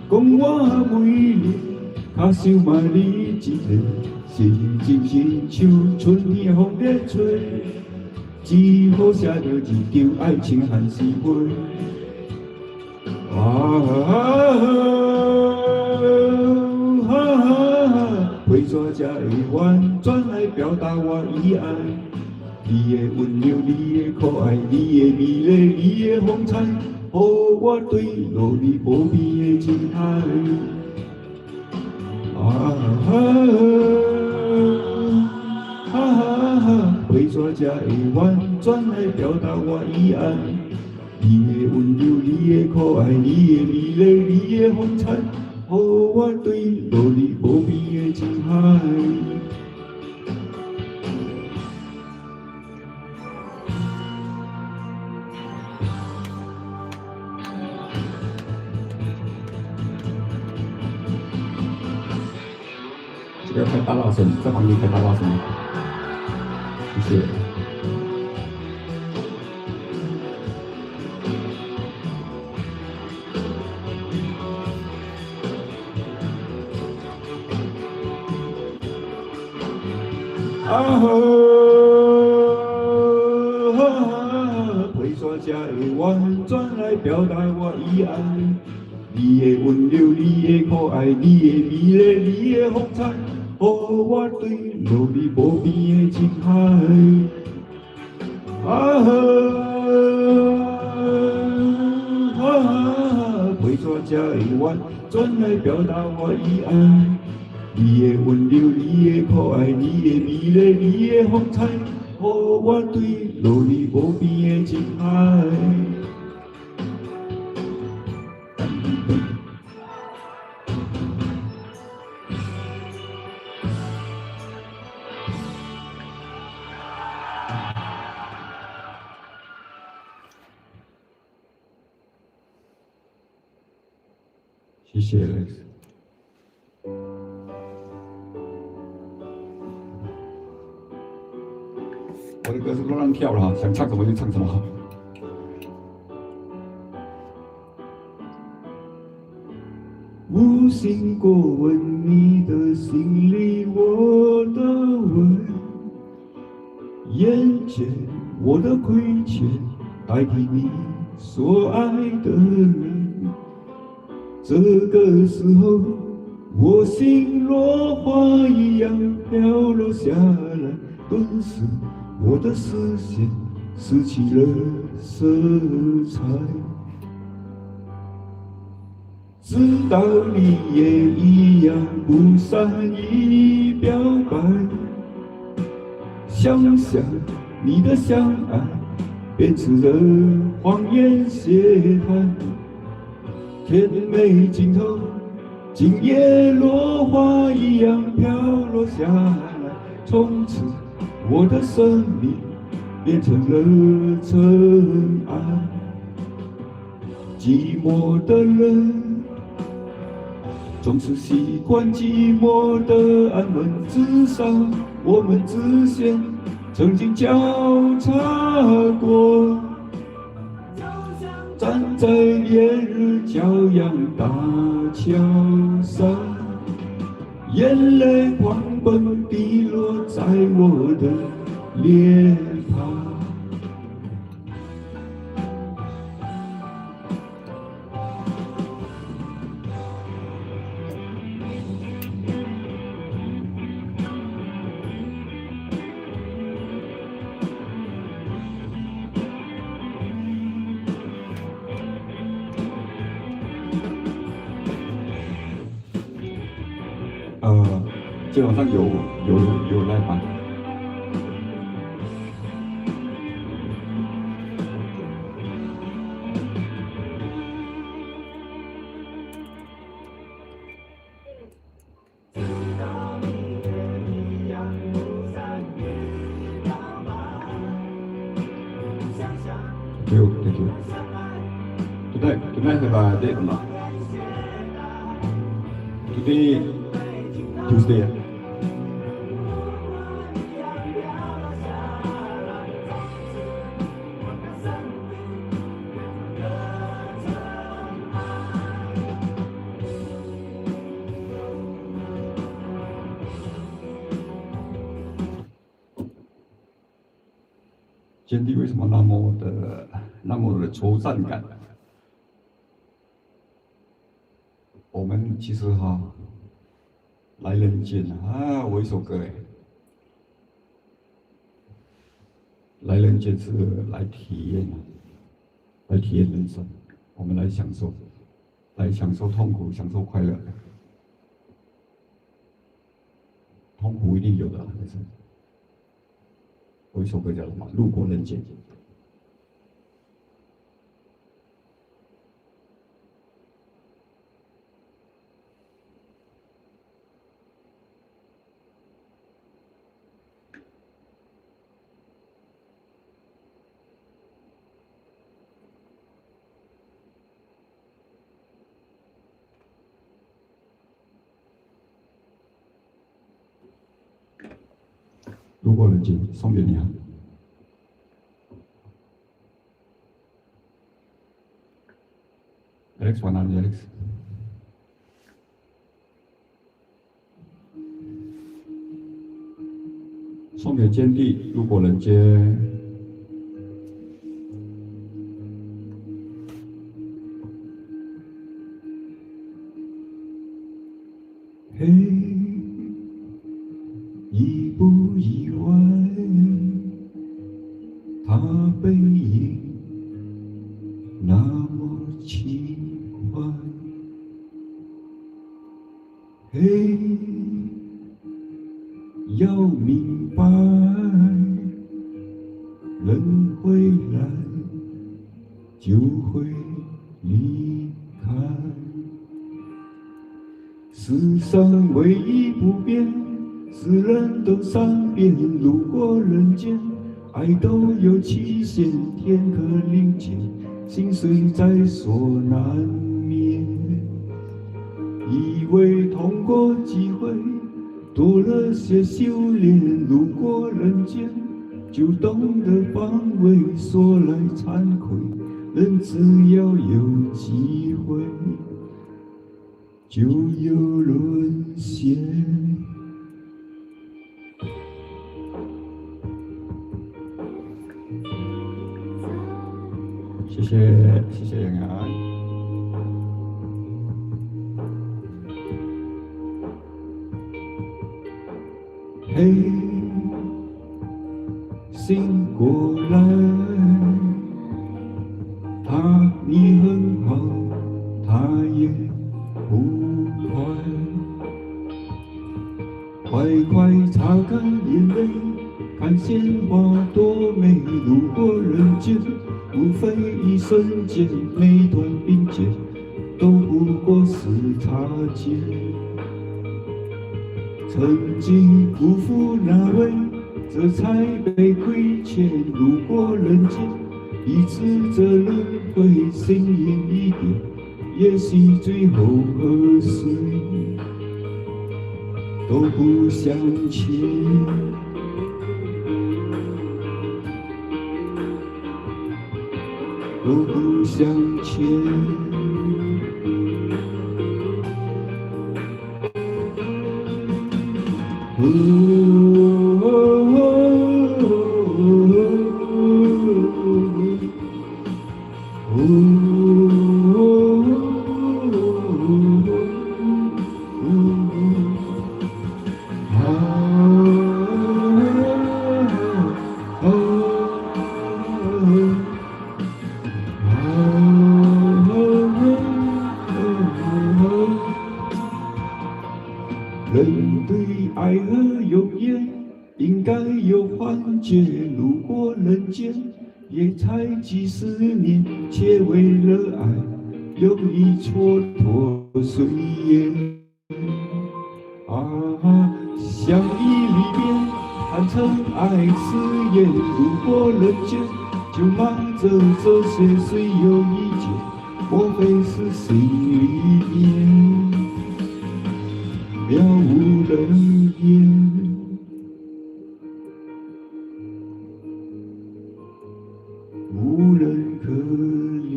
讲我为你，怕想嘛你一个，心真亲像春天风在吹，只好写着一张爱情和诗篇。为怎才会完全来表达我的爱？你的温柔，你的可爱，你的美丽，你的风采，予我对落你无边的情海。为怎才会完全来表达我的爱？你的温柔，你的可爱，你的美丽，你的风采，予我对落你无边的情海。这个开大喇声，在旁边开大喇声，谢谢。为怎才会完全来表达我的爱？你的温柔，你的可爱，你的美丽，你的风采，予我对落你无边的情海。耍这一晚，转来表达我的爱。你的温柔，你的可爱，你的美丽，你的风采，予我对落你无边的情爱。谢谢 Alex。我的歌是乱跳了哈，想唱什么就唱什么。无心过问你的心里，我的吻，眼前我的亏欠，代替你所爱的人。这个时候，我心落花一样飘落下来，顿时我的视线失去了色彩。知道你也一样不善于表白，想象你的相爱变成了谎言血谈。甜美尽头，今夜落花一样飘落下来，从此我的生命变成了尘埃。寂寞的人总是习惯寂寞的安稳，至少我们之间曾经交叉过。站在烈日骄阳大桥上，眼泪狂奔滴落在我的脸庞。今晚上有来吧？Thank you. Tonight have a date or not? Today, Tuesday.坚弟为什么那么的惆怅感？我们其实来人间啊，我一首歌哎，来人间是来体验人生，我们来享受痛苦，享受快乐，痛苦一定有的，但是。我一首歌叫什么？路过人间。路过人间，送给你啊。Alex 晚安 ，Alex。送给坚弟，路过人间。嘿，意不意外？他背影那么轻缓。嘿，要明白，人回来就会离开。世上唯一不变，是人都善变，路过人间，爱都有期限，天可临界，心碎在所难免。以为通过机会，多了些修炼，路过人间，就懂得防卫，说来惭愧，人只要有机会，就有沦陷。谢谢，谢谢杨洋。嘿，醒过来，你很好，他也不快，快快擦干眼泪，看鲜花多美，路过人间，无非一瞬间，美同并肩，都不过是擦肩。曾经辜负那位，这才被亏欠。路过人间，一次这轮回，幸运一点，也许最后和谁都不向前。都不向前。人对爱和永远应该有幻觉，路过人间也才几十年，却为了爱容易蹉跎岁月。相依离别，谈成爱誓言，路过人间就忙着这些，谁有意见？莫非是心里面渺无人烟，无人可怜，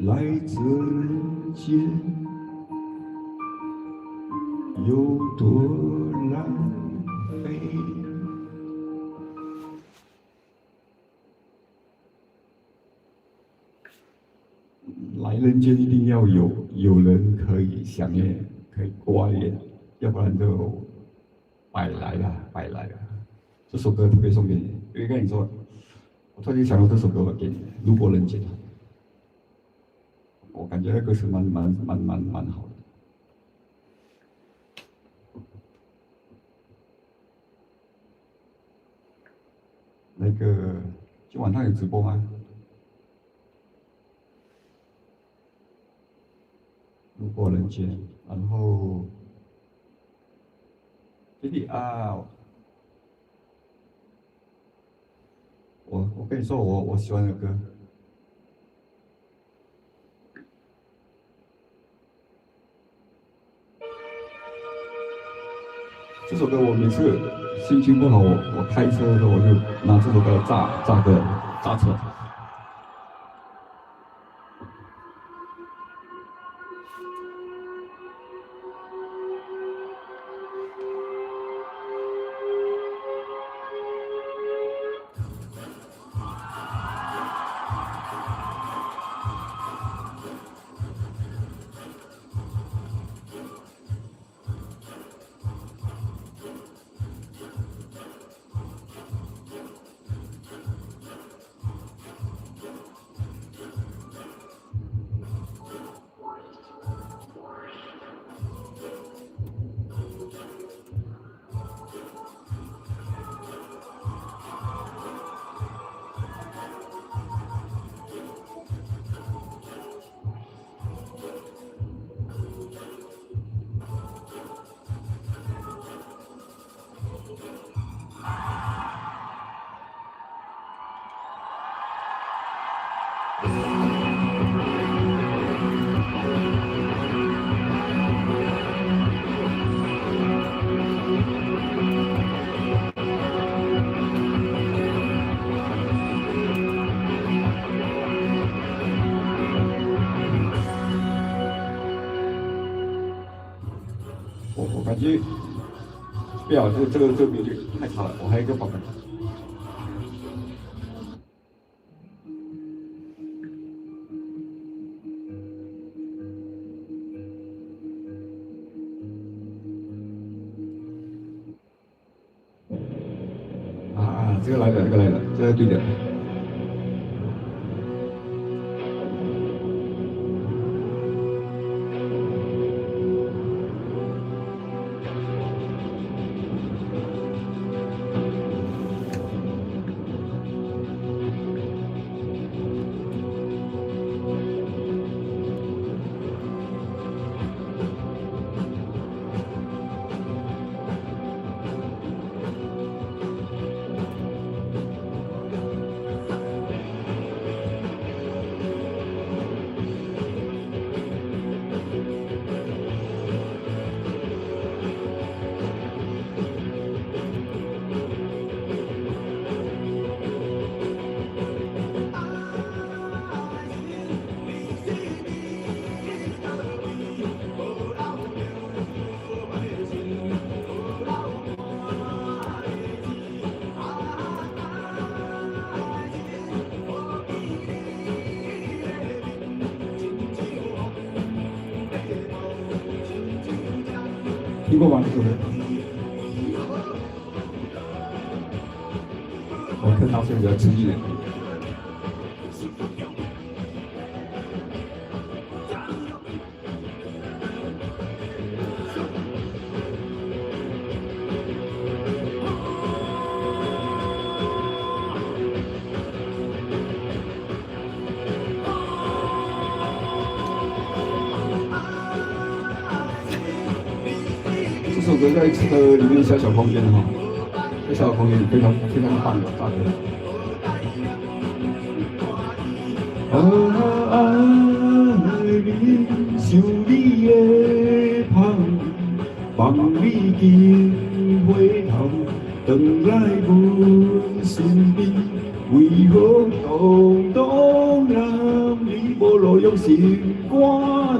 来这人间有多浪费？来人间一定要有人可以想念，可以挂念，要不然就白来了，白来了。这首歌特别送给你，因为跟你说，我突然想到这首歌，我给你《路过人间》，我感觉那歌词蛮好的。那个今晚上有直播吗？路过人间，然后弟弟啊，我跟你说，我喜欢的歌，这首歌我每次心情不好，我开车的时候我就拿这首歌炸车。因为不要这个比例太差了，我还有一个版本。这个来了，这个来了，这个对的。听过吗？这首歌？我看到是比较轻一点。这首歌在车里面小小空间哈，这小小空间非常非常棒的大歌。爱你想你的香，望你今回头，回来阮身边，为何当当让你无路用心肝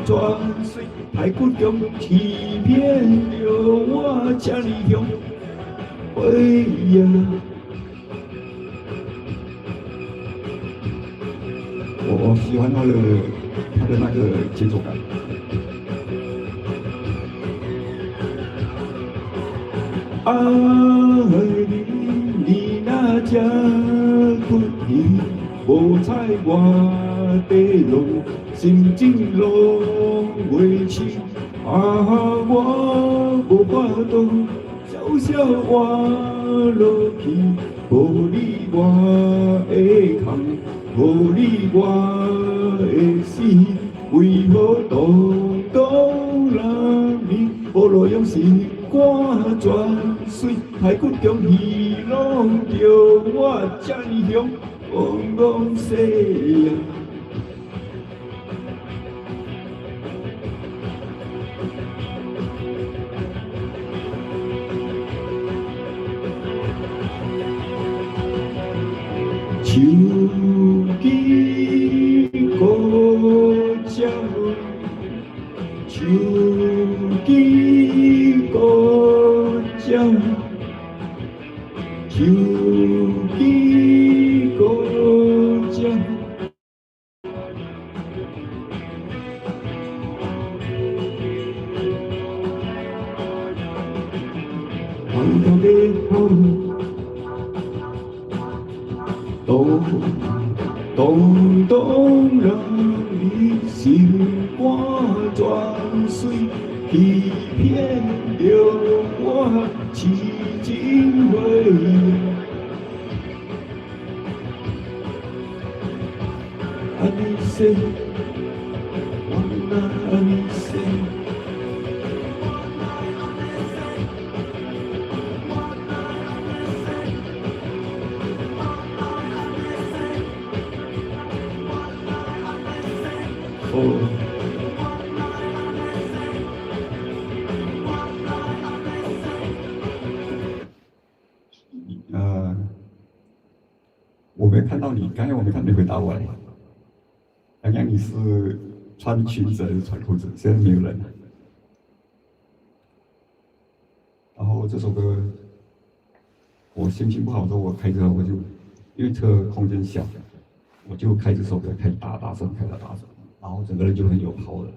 全碎？太骨中欺骗了我这么凶，哎呀！我喜欢他的那个节奏感。爱你，你那这困意，无采我的路，心情拢委屈。我无法度小小活落去，无你我会空，无你我会死。为何当当让你无路用心肝全碎？太骨中戏拢着我这么凶，戆戆西呀！手机故障，手机故障，手机故障。我到底好？当让你心肝全碎，欺骗了我痴情回忆。安尼说，我哪安尼说？我没看到你，刚才我没看到你回答我嘞。刚刚你是穿裙子还是穿裤子？现在没有人了。然后这首歌，我心情不好的时候，我开车我就因为车空间小，我就开这首歌开大声，开到大声，然后整个人就很有 power 了。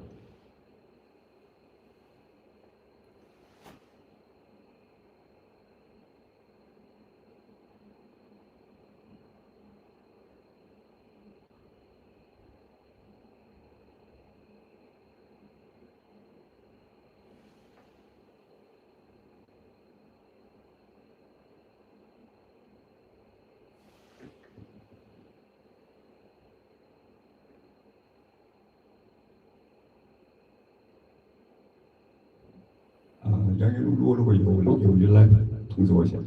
杨元路如果有人来通知我一下。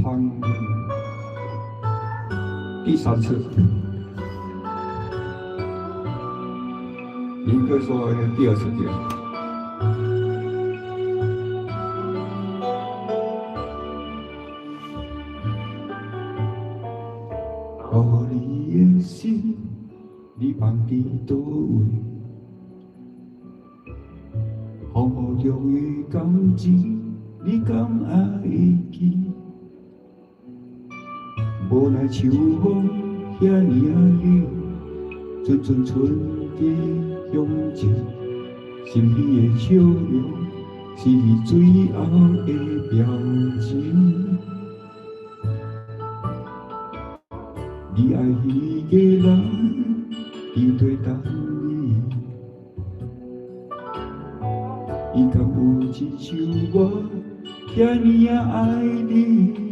唱第3次，林哥说第2次对。哦，你的心，你放伫倒位？风雨中的感情，你敢会记？无奈秋风遐尔啊流，阵阵春的风情，心里的笑容是你最后的表情。你爱迄个人，伊在等你，伊敢有亲像我遐尔啊爱你？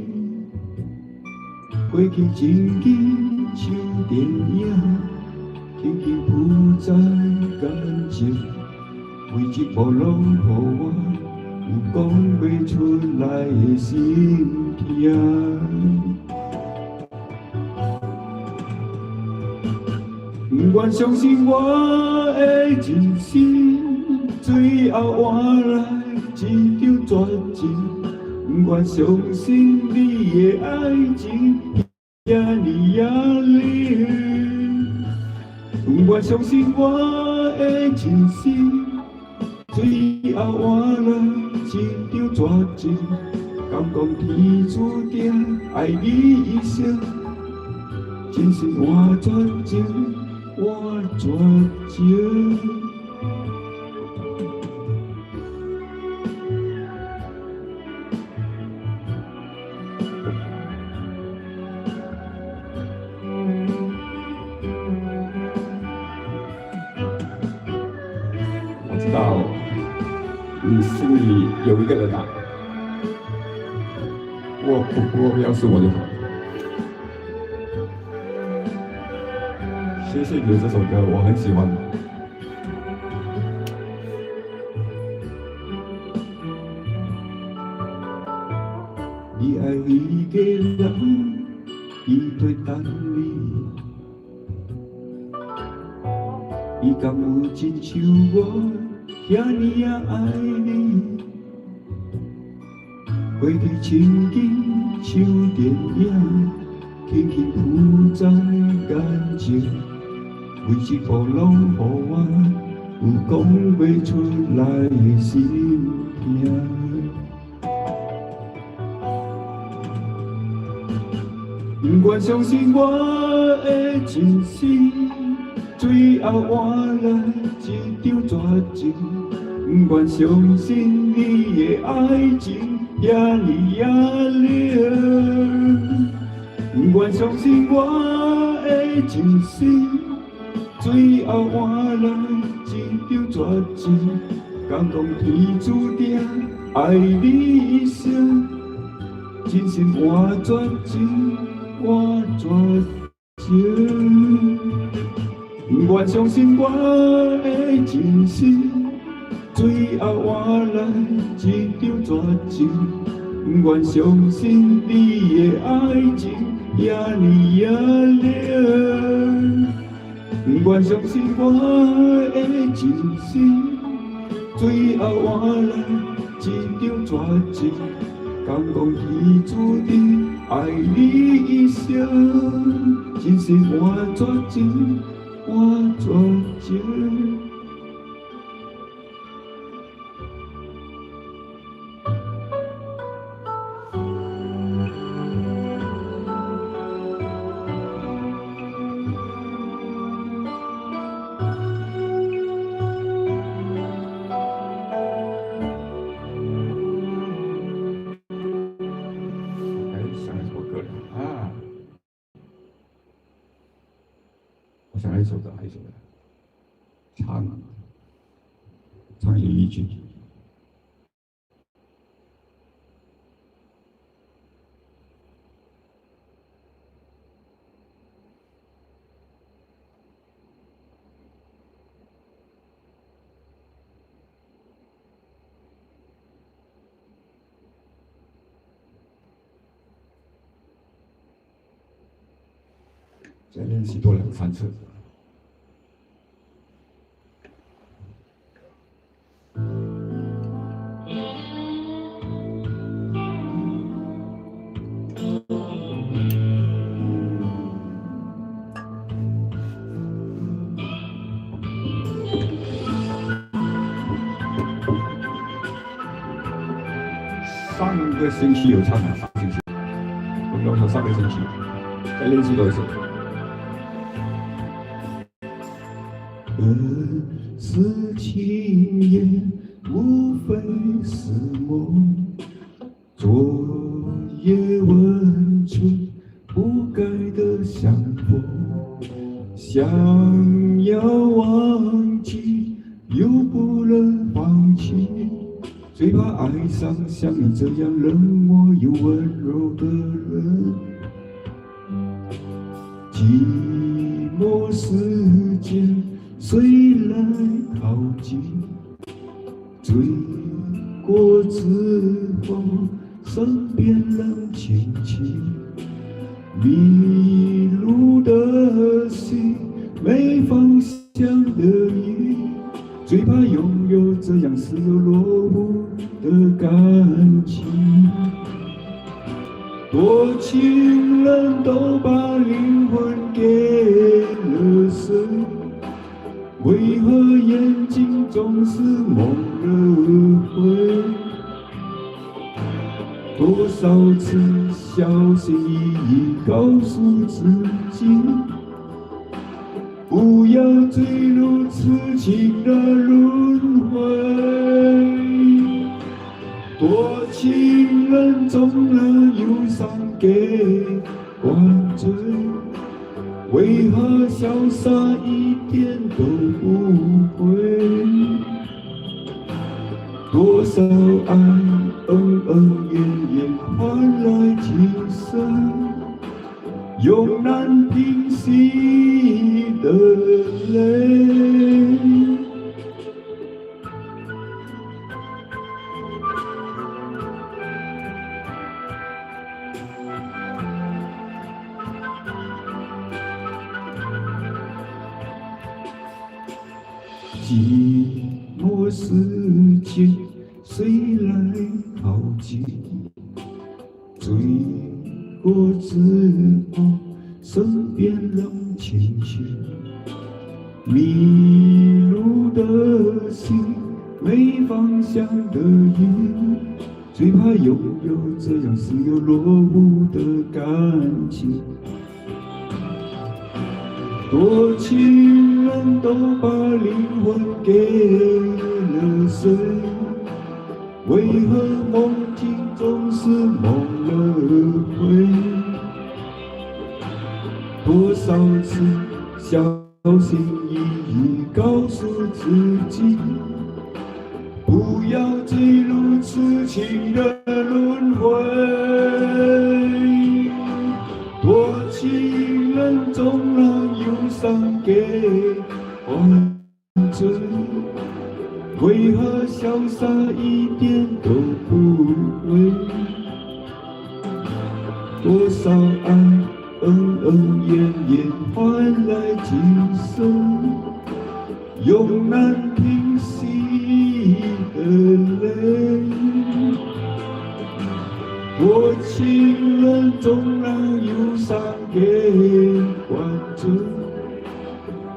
过去情景像电影，轻轻铺在感情，每一步拢予我有讲袂出来的心痛。不愿相信我的真心，最后换来一场绝情。不愿相信你的爱情遐尔啊冷，不愿相信我的真心，最后换来一场绝情。敢讲天注定爱你一生，真是换绝情，换绝情。我知道你心里有一个人啊，我要是我就好。谢谢你的这首歌，我很喜欢。你爱一个人，伊在等你，伊敢有亲像我遐尔啊爱你？过去情景像电影，轻轻铺在感情，每一步拢予我有讲袂出来的心痛。不愿相信我的真心，最后换来一场绝情，不愿相信你的爱情遐尼野冷，不愿相信我的真心，最后换来一场绝情，敢讲天注定爱你一生，真心换绝情，换绝情。不愿相信我的真心，最后换来一场绝情。不愿相信你的爱情遐尼野冷，不愿相信我的真心，最后换来一场绝情。敢讲天注定爱你一生，真心换绝情。我绝情，想一首歌啊。我想来一首歌，还有一首歌，唱一句。再练习多2、3次。上个星期有唱啊，上个星期有唱上个星期，再练习多一次。是情也无非是梦，昨夜问春不该的相逢，想要忘记又不能放弃，最怕爱上像你这样冷漠又温柔的人。寂寞世界谁来靠近？醉过之后，身边冷清清。迷路的心，没方向的雨，最怕拥有这样似有若无的感情。多情人都把灵魂给了谁？为何眼睛总是蒙了灰？多少次小心翼翼告诉自己，不要坠入痴情的轮回。多情人总让忧伤给灌醉，为何潇洒一点都不会？多少爱恩恩怨怨换来今生，永难平息的泪。寂寞世界谁来靠近？醉过之后，身边冷清清。迷路的心，没方向的云，最怕拥有这样似有若无的感情。多情人都把灵魂给了谁？为何梦境总是梦了回？多少次小心翼翼告诉自己，不要坠入痴情的轮回。多情人总让忧伤给换醉，为何潇洒一点都不会？多少爱恩恩怨怨换来今生，永难平息的泪。多情人总让忧伤给灌醉，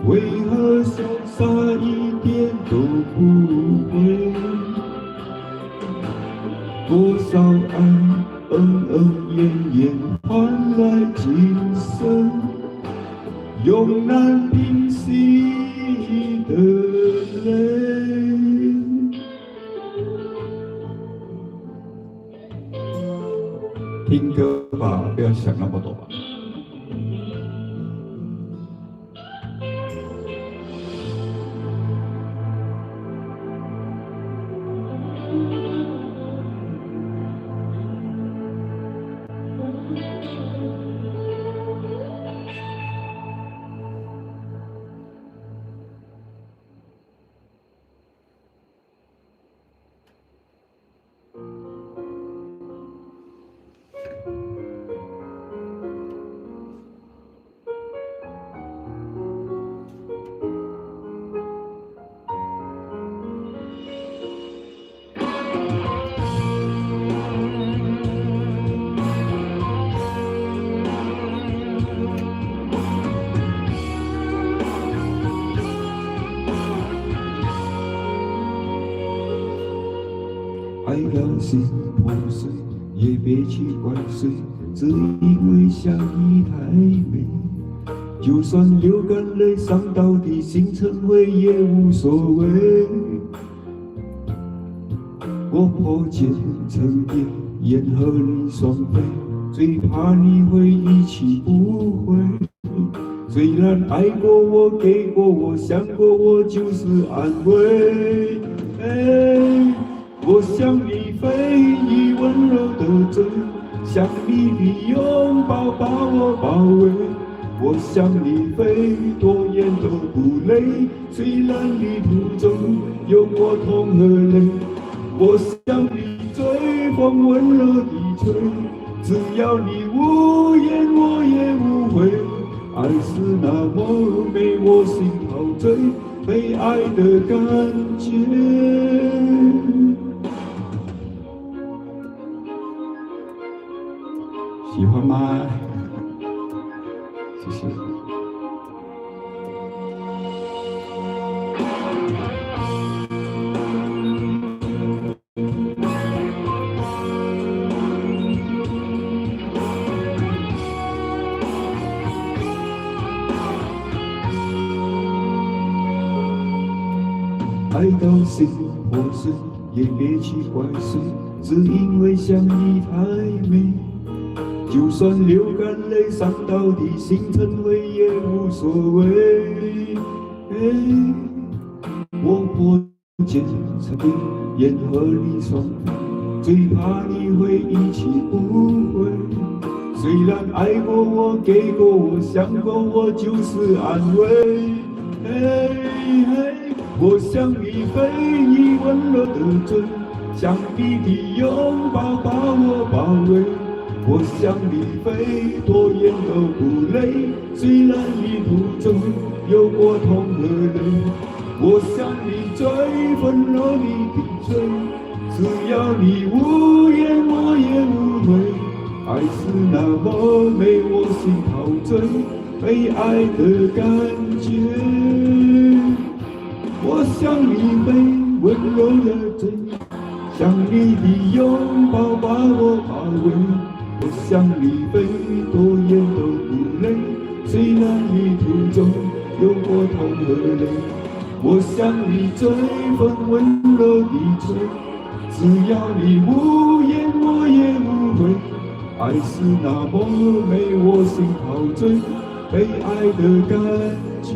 为何潇洒一点都不会？多少爱恩恩怨怨换来今生，永难平息的泪。听歌吧，不要想那么多吧。爱到心破碎，也别去怪谁，只因为相遇太美。就算流干泪，伤到底，心成灰也无所谓。我破茧成蝶，燕和你双飞，最怕你会一去不回。虽然爱过我，给过我，想过我，就是安慰。我向你飞，以温柔的嘴，像你的拥抱把我包围。我向你飞，多远都不累，虽然旅途中有过痛和泪。我向你追，风温柔地吹，只要你无言，我也无悔。爱是那么美，我心陶醉，被爱的感觉。喜欢吗？谢谢。爱到心破碎，也别去怪谁，只因为相遇太美。就算流干泪，伤到底，心成灰也无所谓。我破茧成蝶，燕和你双飞，最怕你会一去不回。虽然爱过我，给过我，想过我，就是安慰。我向你飞，以温柔的嘴，像你的拥抱把我包围。我向你飞，多远都不累，虽然旅途中有过痛和泪。我向你追，温柔你的追，只要你无言，我也无悔。爱是那么美，我心陶醉，被爱的感觉。我向你飞，温柔的追，像你的拥抱把我包围。我向你飞，多远都不累，虽然旅途中有过痛和泪。我想你这份温柔的嘴，只要你无言，我也无悔。爱是那么美，我心陶醉，被爱的感觉。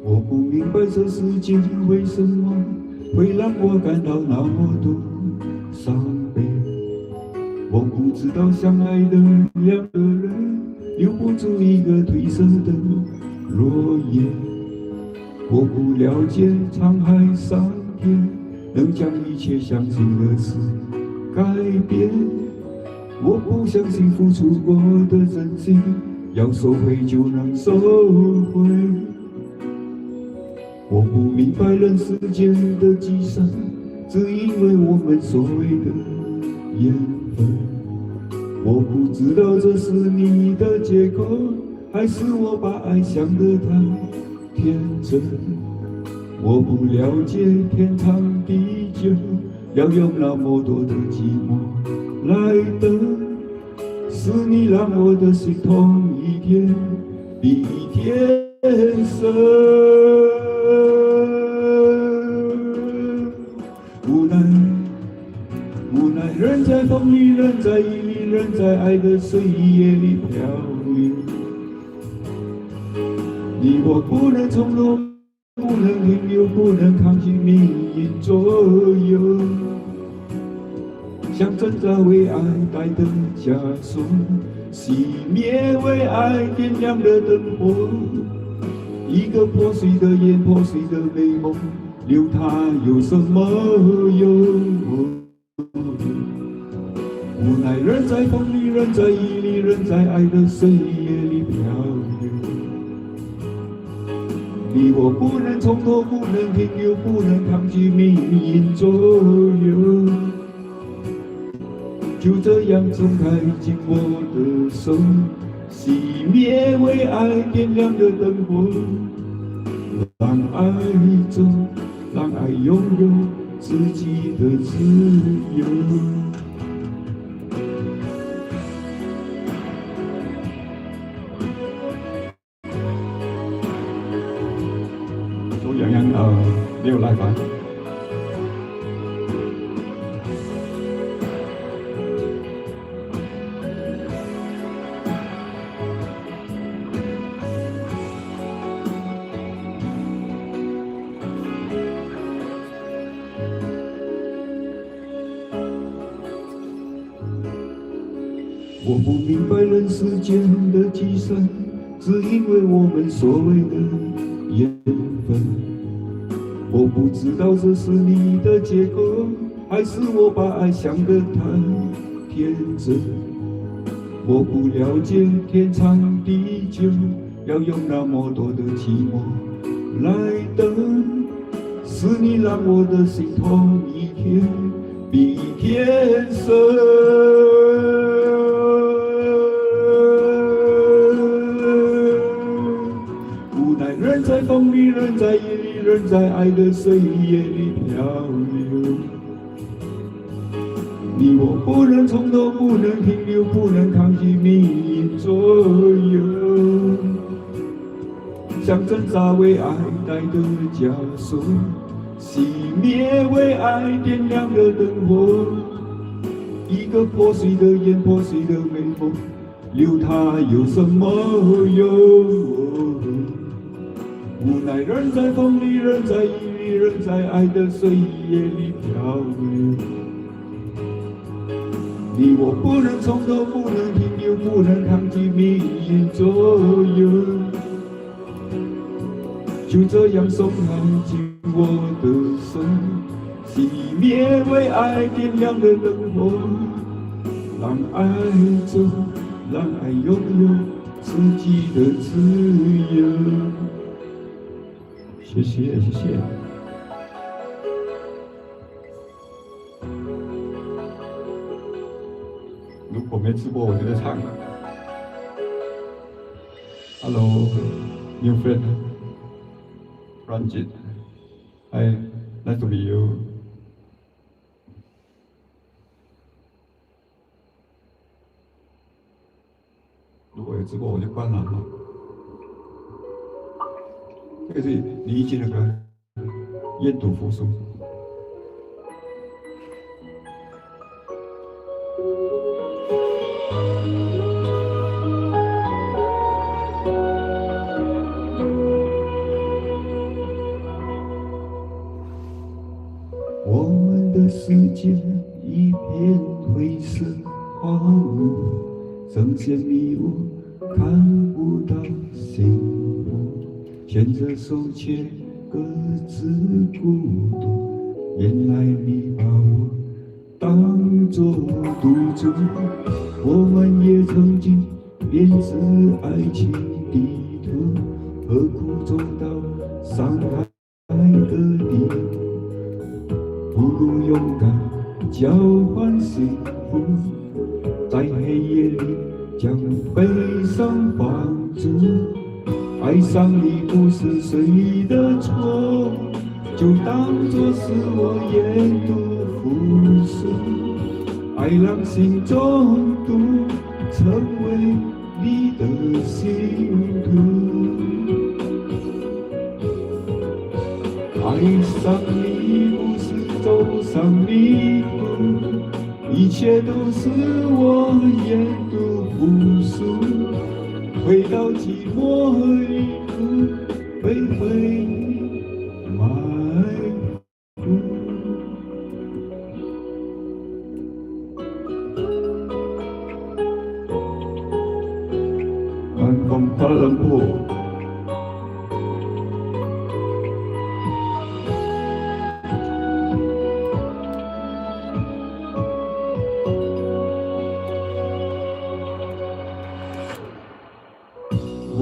我不明白这世界为什么会让我感到那么多伤悲。我不知道相爱的两个人留不住一个褪色的落叶。我不了解沧海桑田能将一切相信的事改变。我不相信付出过的真心要收回就能收回。我不明白人世间的计算，只因为我们所谓的缘分。我不知道这是你的借口，还是我把爱想得太天真。我不了解天长地久，要有那么多的寂寞来等。是你让我的心痛一天比一天深。无奈人在风里，人在雨里，人在爱的岁月里漂流。你我不能从容，不能停留，不能抗拒命运左右。像挣扎为爱戴的枷锁，熄灭为爱点亮的灯火。一个破碎的眼，破碎的美梦，留它有什么用？无奈人在风里，人在雨里，人在爱的岁月里漂流。你我不能从头，不能停留，不能抗拒命运左右。就这样松开紧握的手，熄灭为爱点亮的灯火。让爱走，让爱拥有自己的自由。说洋洋没有来吧？我不明白人世间的计算，只因为我们所谓的缘分。我不知道这是你的借口，还是我把爱想得太天真。我不了解天长地久，要有那么多的寂寞来等。是你让我的心痛一天比一天深。人在风里，人在雨里，人在爱的岁月里漂流。你我不能从头，不能停留，不能抗拒命运左右。像挣扎为爱戴的枷锁，熄灭为爱点亮的灯火。一个破碎的眼，破碎的美梦，留它有什么用？无奈人在风里，人在雨里，人在爱的岁月里漂流。你我不能从头，不能停留，又不能抗拒命运左右，就这样送爱进我的手，熄灭为爱点亮的灯火，让爱走，让爱拥有自己的自由。谢谢，谢谢。如果没吃过，我就在唱。Hello, new friend, Ranjit. Hi, nice to meet you. 如果有吃过，我就关了哈。这个是李易经的歌，《燕读扶苏》。我们的世界一片灰色荒芜，深陷迷雾，看不到幸福，牵着手却各自孤独。原来你把我当作赌注，我们也曾经编织爱情地图，何苦走到伤害的地步？不如勇敢交换幸福，在黑夜里将悲伤放逐。爱上你不是谁的错，就当作是我研读复苏。爱让心中毒，成为你的信徒。爱上你不是走上迷途，一切都是我研读复苏，回到寂寞里被回忆埋伏。I'm from Kuala Lumpur.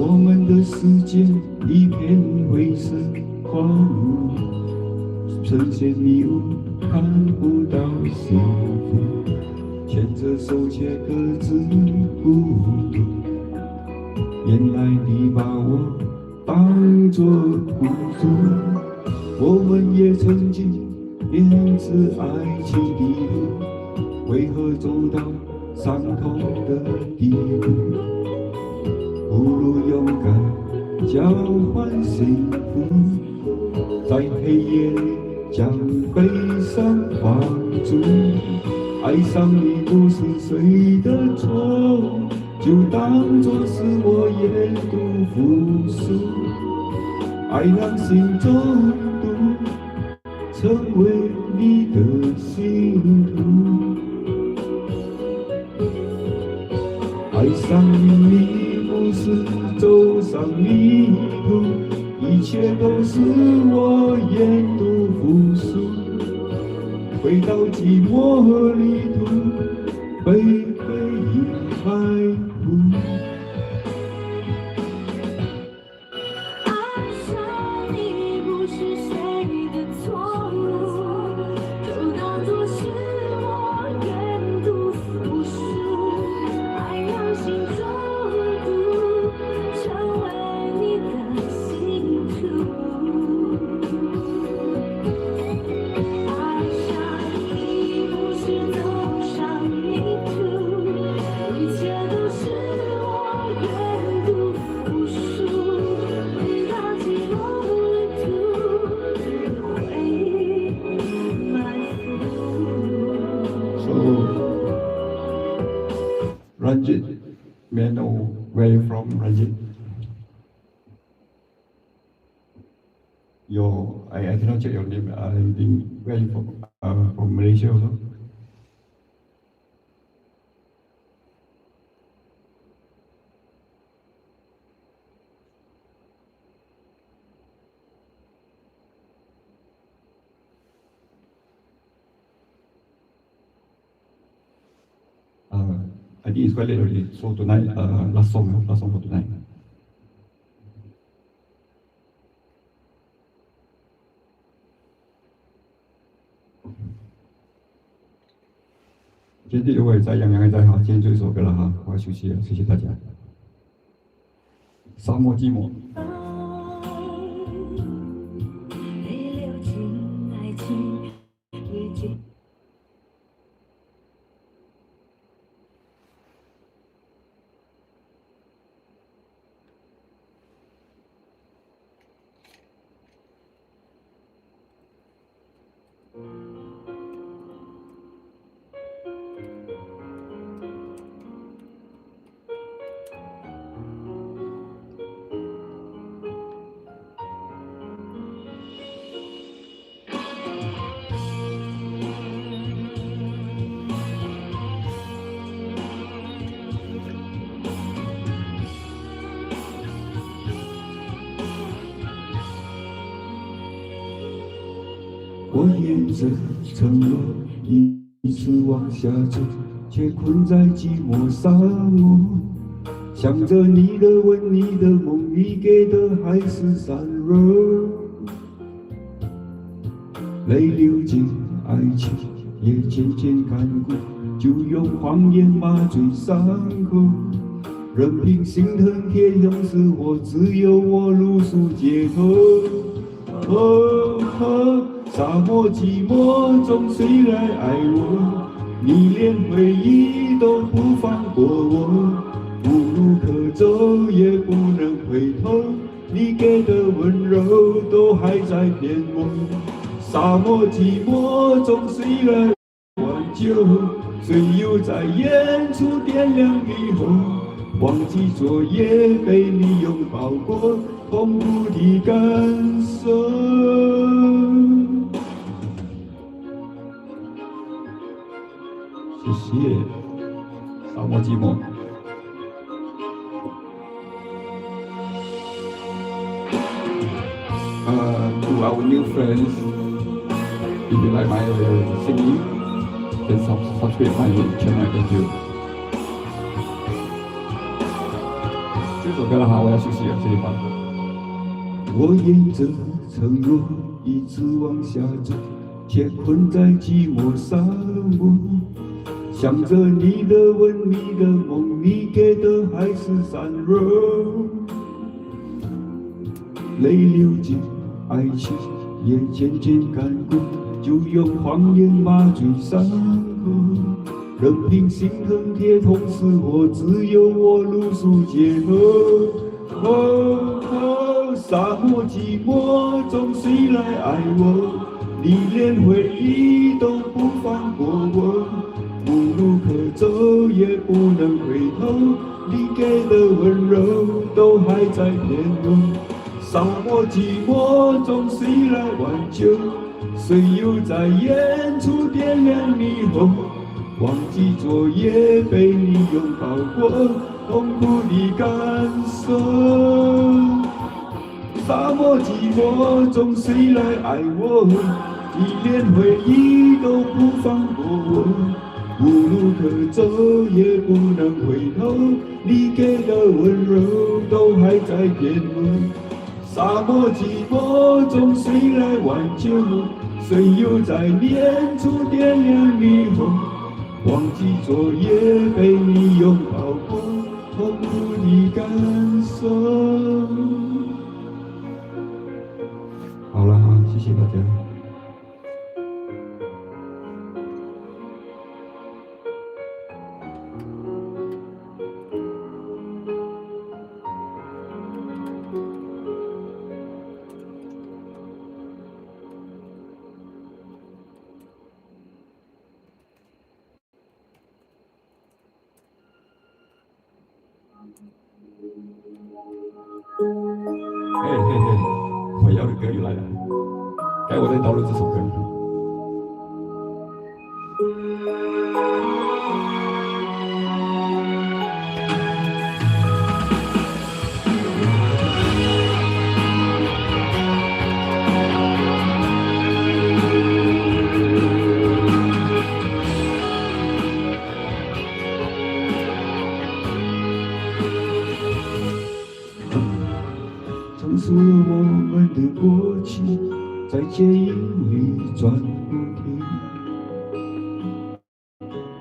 我们的世界一片灰色荒芜，深陷迷雾，看不到幸福，牵着手却各自孤独。原来你把我当作孤独，我们也曾经编织爱情地图，为何走到伤痛的地步？不如勇敢交换幸福，在黑夜里将悲伤放逐。爱上你不是谁的错，就当作是我研读复苏。爱让心中毒，成为你的信徒。爱上你不是走上迷途，一切都是我研读复苏，回到寂寞里头被回忆埋伏。爱上你不是谁的错误，就当作是我研读复苏，爱让心中毒，成为你的信徒。爱上你不是走上迷途，一切都是我研读复苏，回到寂寞里头回忆埋伏。 So, Ranjit, may I know where you from, Ranjit? I cannot check your name. I think where you from Malaysia also. Maybe it's quite late already. So tonight, last song for tonight.今天我也在，杨洋也在哈。今天最后一首歌了哈，我要休息了，谢谢大家。沙漠寂寞。我沿着承诺一直往下走，却困在寂寞沙漠。想着你的吻，你的梦，你给的还是散热。泪流进爱情，也渐渐干枯，就用谎言麻醉伤口。任凭心疼铁桶是火，只有我露宿街头。沙漠寂寞中谁来爱我？你连回忆都不放过我，无路可走也不能回头，你给的温柔都还在骗我。沙漠寂寞中谁来挽救？谁又在远处点亮霓虹？忘记昨夜被你拥抱过，痛苦的感受。谢谢，沙漠寂寞。To our new friends, if you like my singing, then subscribe my channel. Thank you. 这首歌了哈，我要休息了，谢谢大家。我沿着承诺一直往下走，却困在寂寞沙漠。想着你的吻，你的梦，你给的还是散热。泪流进爱情，也渐渐干枯，就用谎言麻醉伤口。任凭心疼铁桶是火，只有我露宿街头。沙漠寂寞中谁来爱我？你连回忆都不放过我。无路可走也不能回头，你给的温柔都还在骗我。沙漠寂寞中谁来挽救？谁又在远处点亮霓虹？忘记昨夜被你拥抱过，痛苦的感受。沙漠寂寞中谁来爱我？你连回忆都不放过我。无路可走也不能回头，你给的温柔都还在骗我。沙漠寂寞中谁来挽救？谁又在远处点亮霓虹？忘记昨夜被你拥抱过，痛苦的感受。好了哈，谢谢大家。我要的歌又来了，该我再导入这首歌。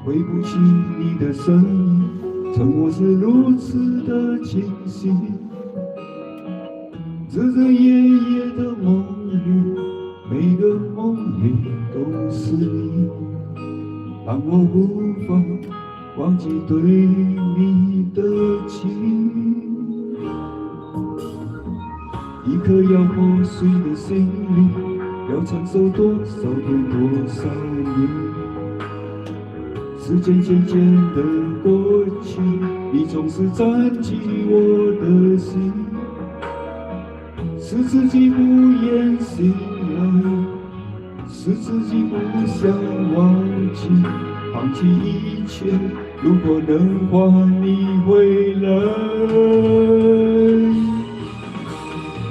回不起你的声音，沉默是如此的清晰。日日夜夜的梦里，每个梦里都是你，让我无法忘记对你的情。一颗要破碎的心灵，要承受多少天多少年？时间渐渐的过去，你总是占据我的心，是自己不愿醒来，是自己不想忘记，放弃一切，如果能换你回来。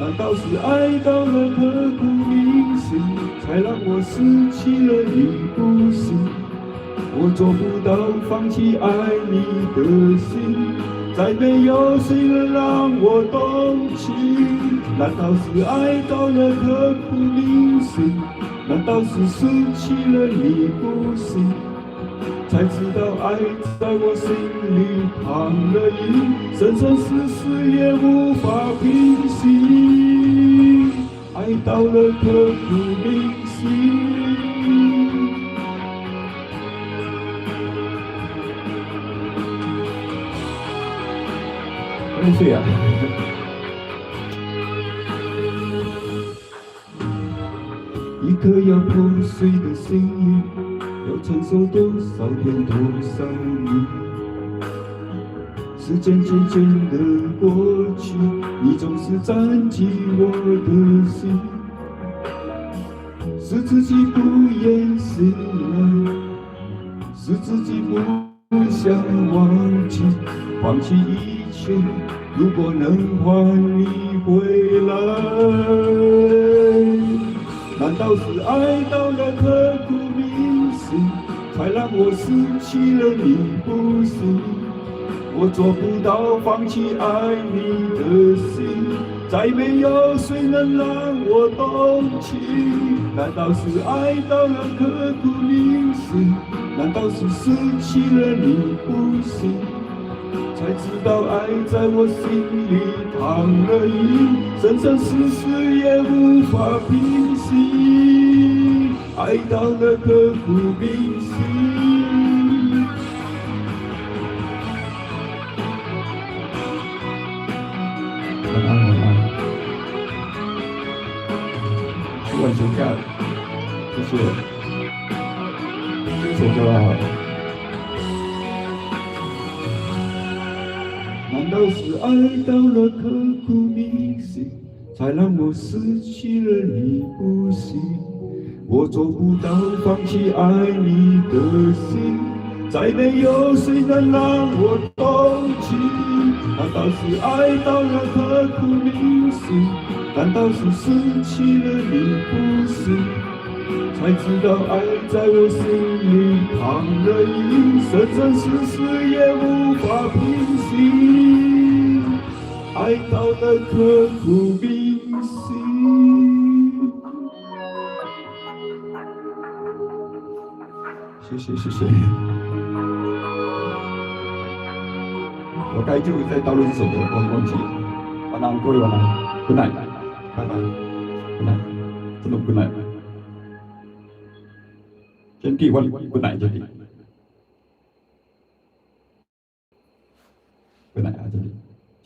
难道是爱到了刻骨铭心，才让我失去了你不行？我做不到放弃爱你的心，再没有谁能让我动情。难道是爱到了刻骨铭心？难道是失去了你不行？才知道爱在我心里躺了影，生生世世也无法平息。爱到了刻骨铭心。几岁啊？一颗要破碎的心灵，要承受多少天多少年？时间渐渐的过去，你总是占据我的心，是自己不愿醒来，是自己不想忘记，放弃一切，如果能换你回来。难道是爱到了刻骨铭心，才让我失去了你不行？我做不到放弃爱你的心，再没有谁能让我动情。难道是爱到了刻骨铭心？难道是失去了你不行？才知道爱在我心里躺了影，生生世世也无法平息。爱到了刻骨铭心。晚安，晚安。吃晚休假，谢谢。这首歌啊。难道是爱到了刻骨铭心，才让我失去了你不行？我做不到放弃爱你的心，再没有谁能让我动情。难道是爱到了刻骨铭心？难道是失去了你不行？才知道爱在我心里躺了影，生生世世也无法平息。爱到了刻骨铭心。谢谢谢谢。我该就在导入这首歌，我忘记了。晚安，各位晚安，Good night，拜拜，Good night，真的 Good night。真地，我 Good night，真地。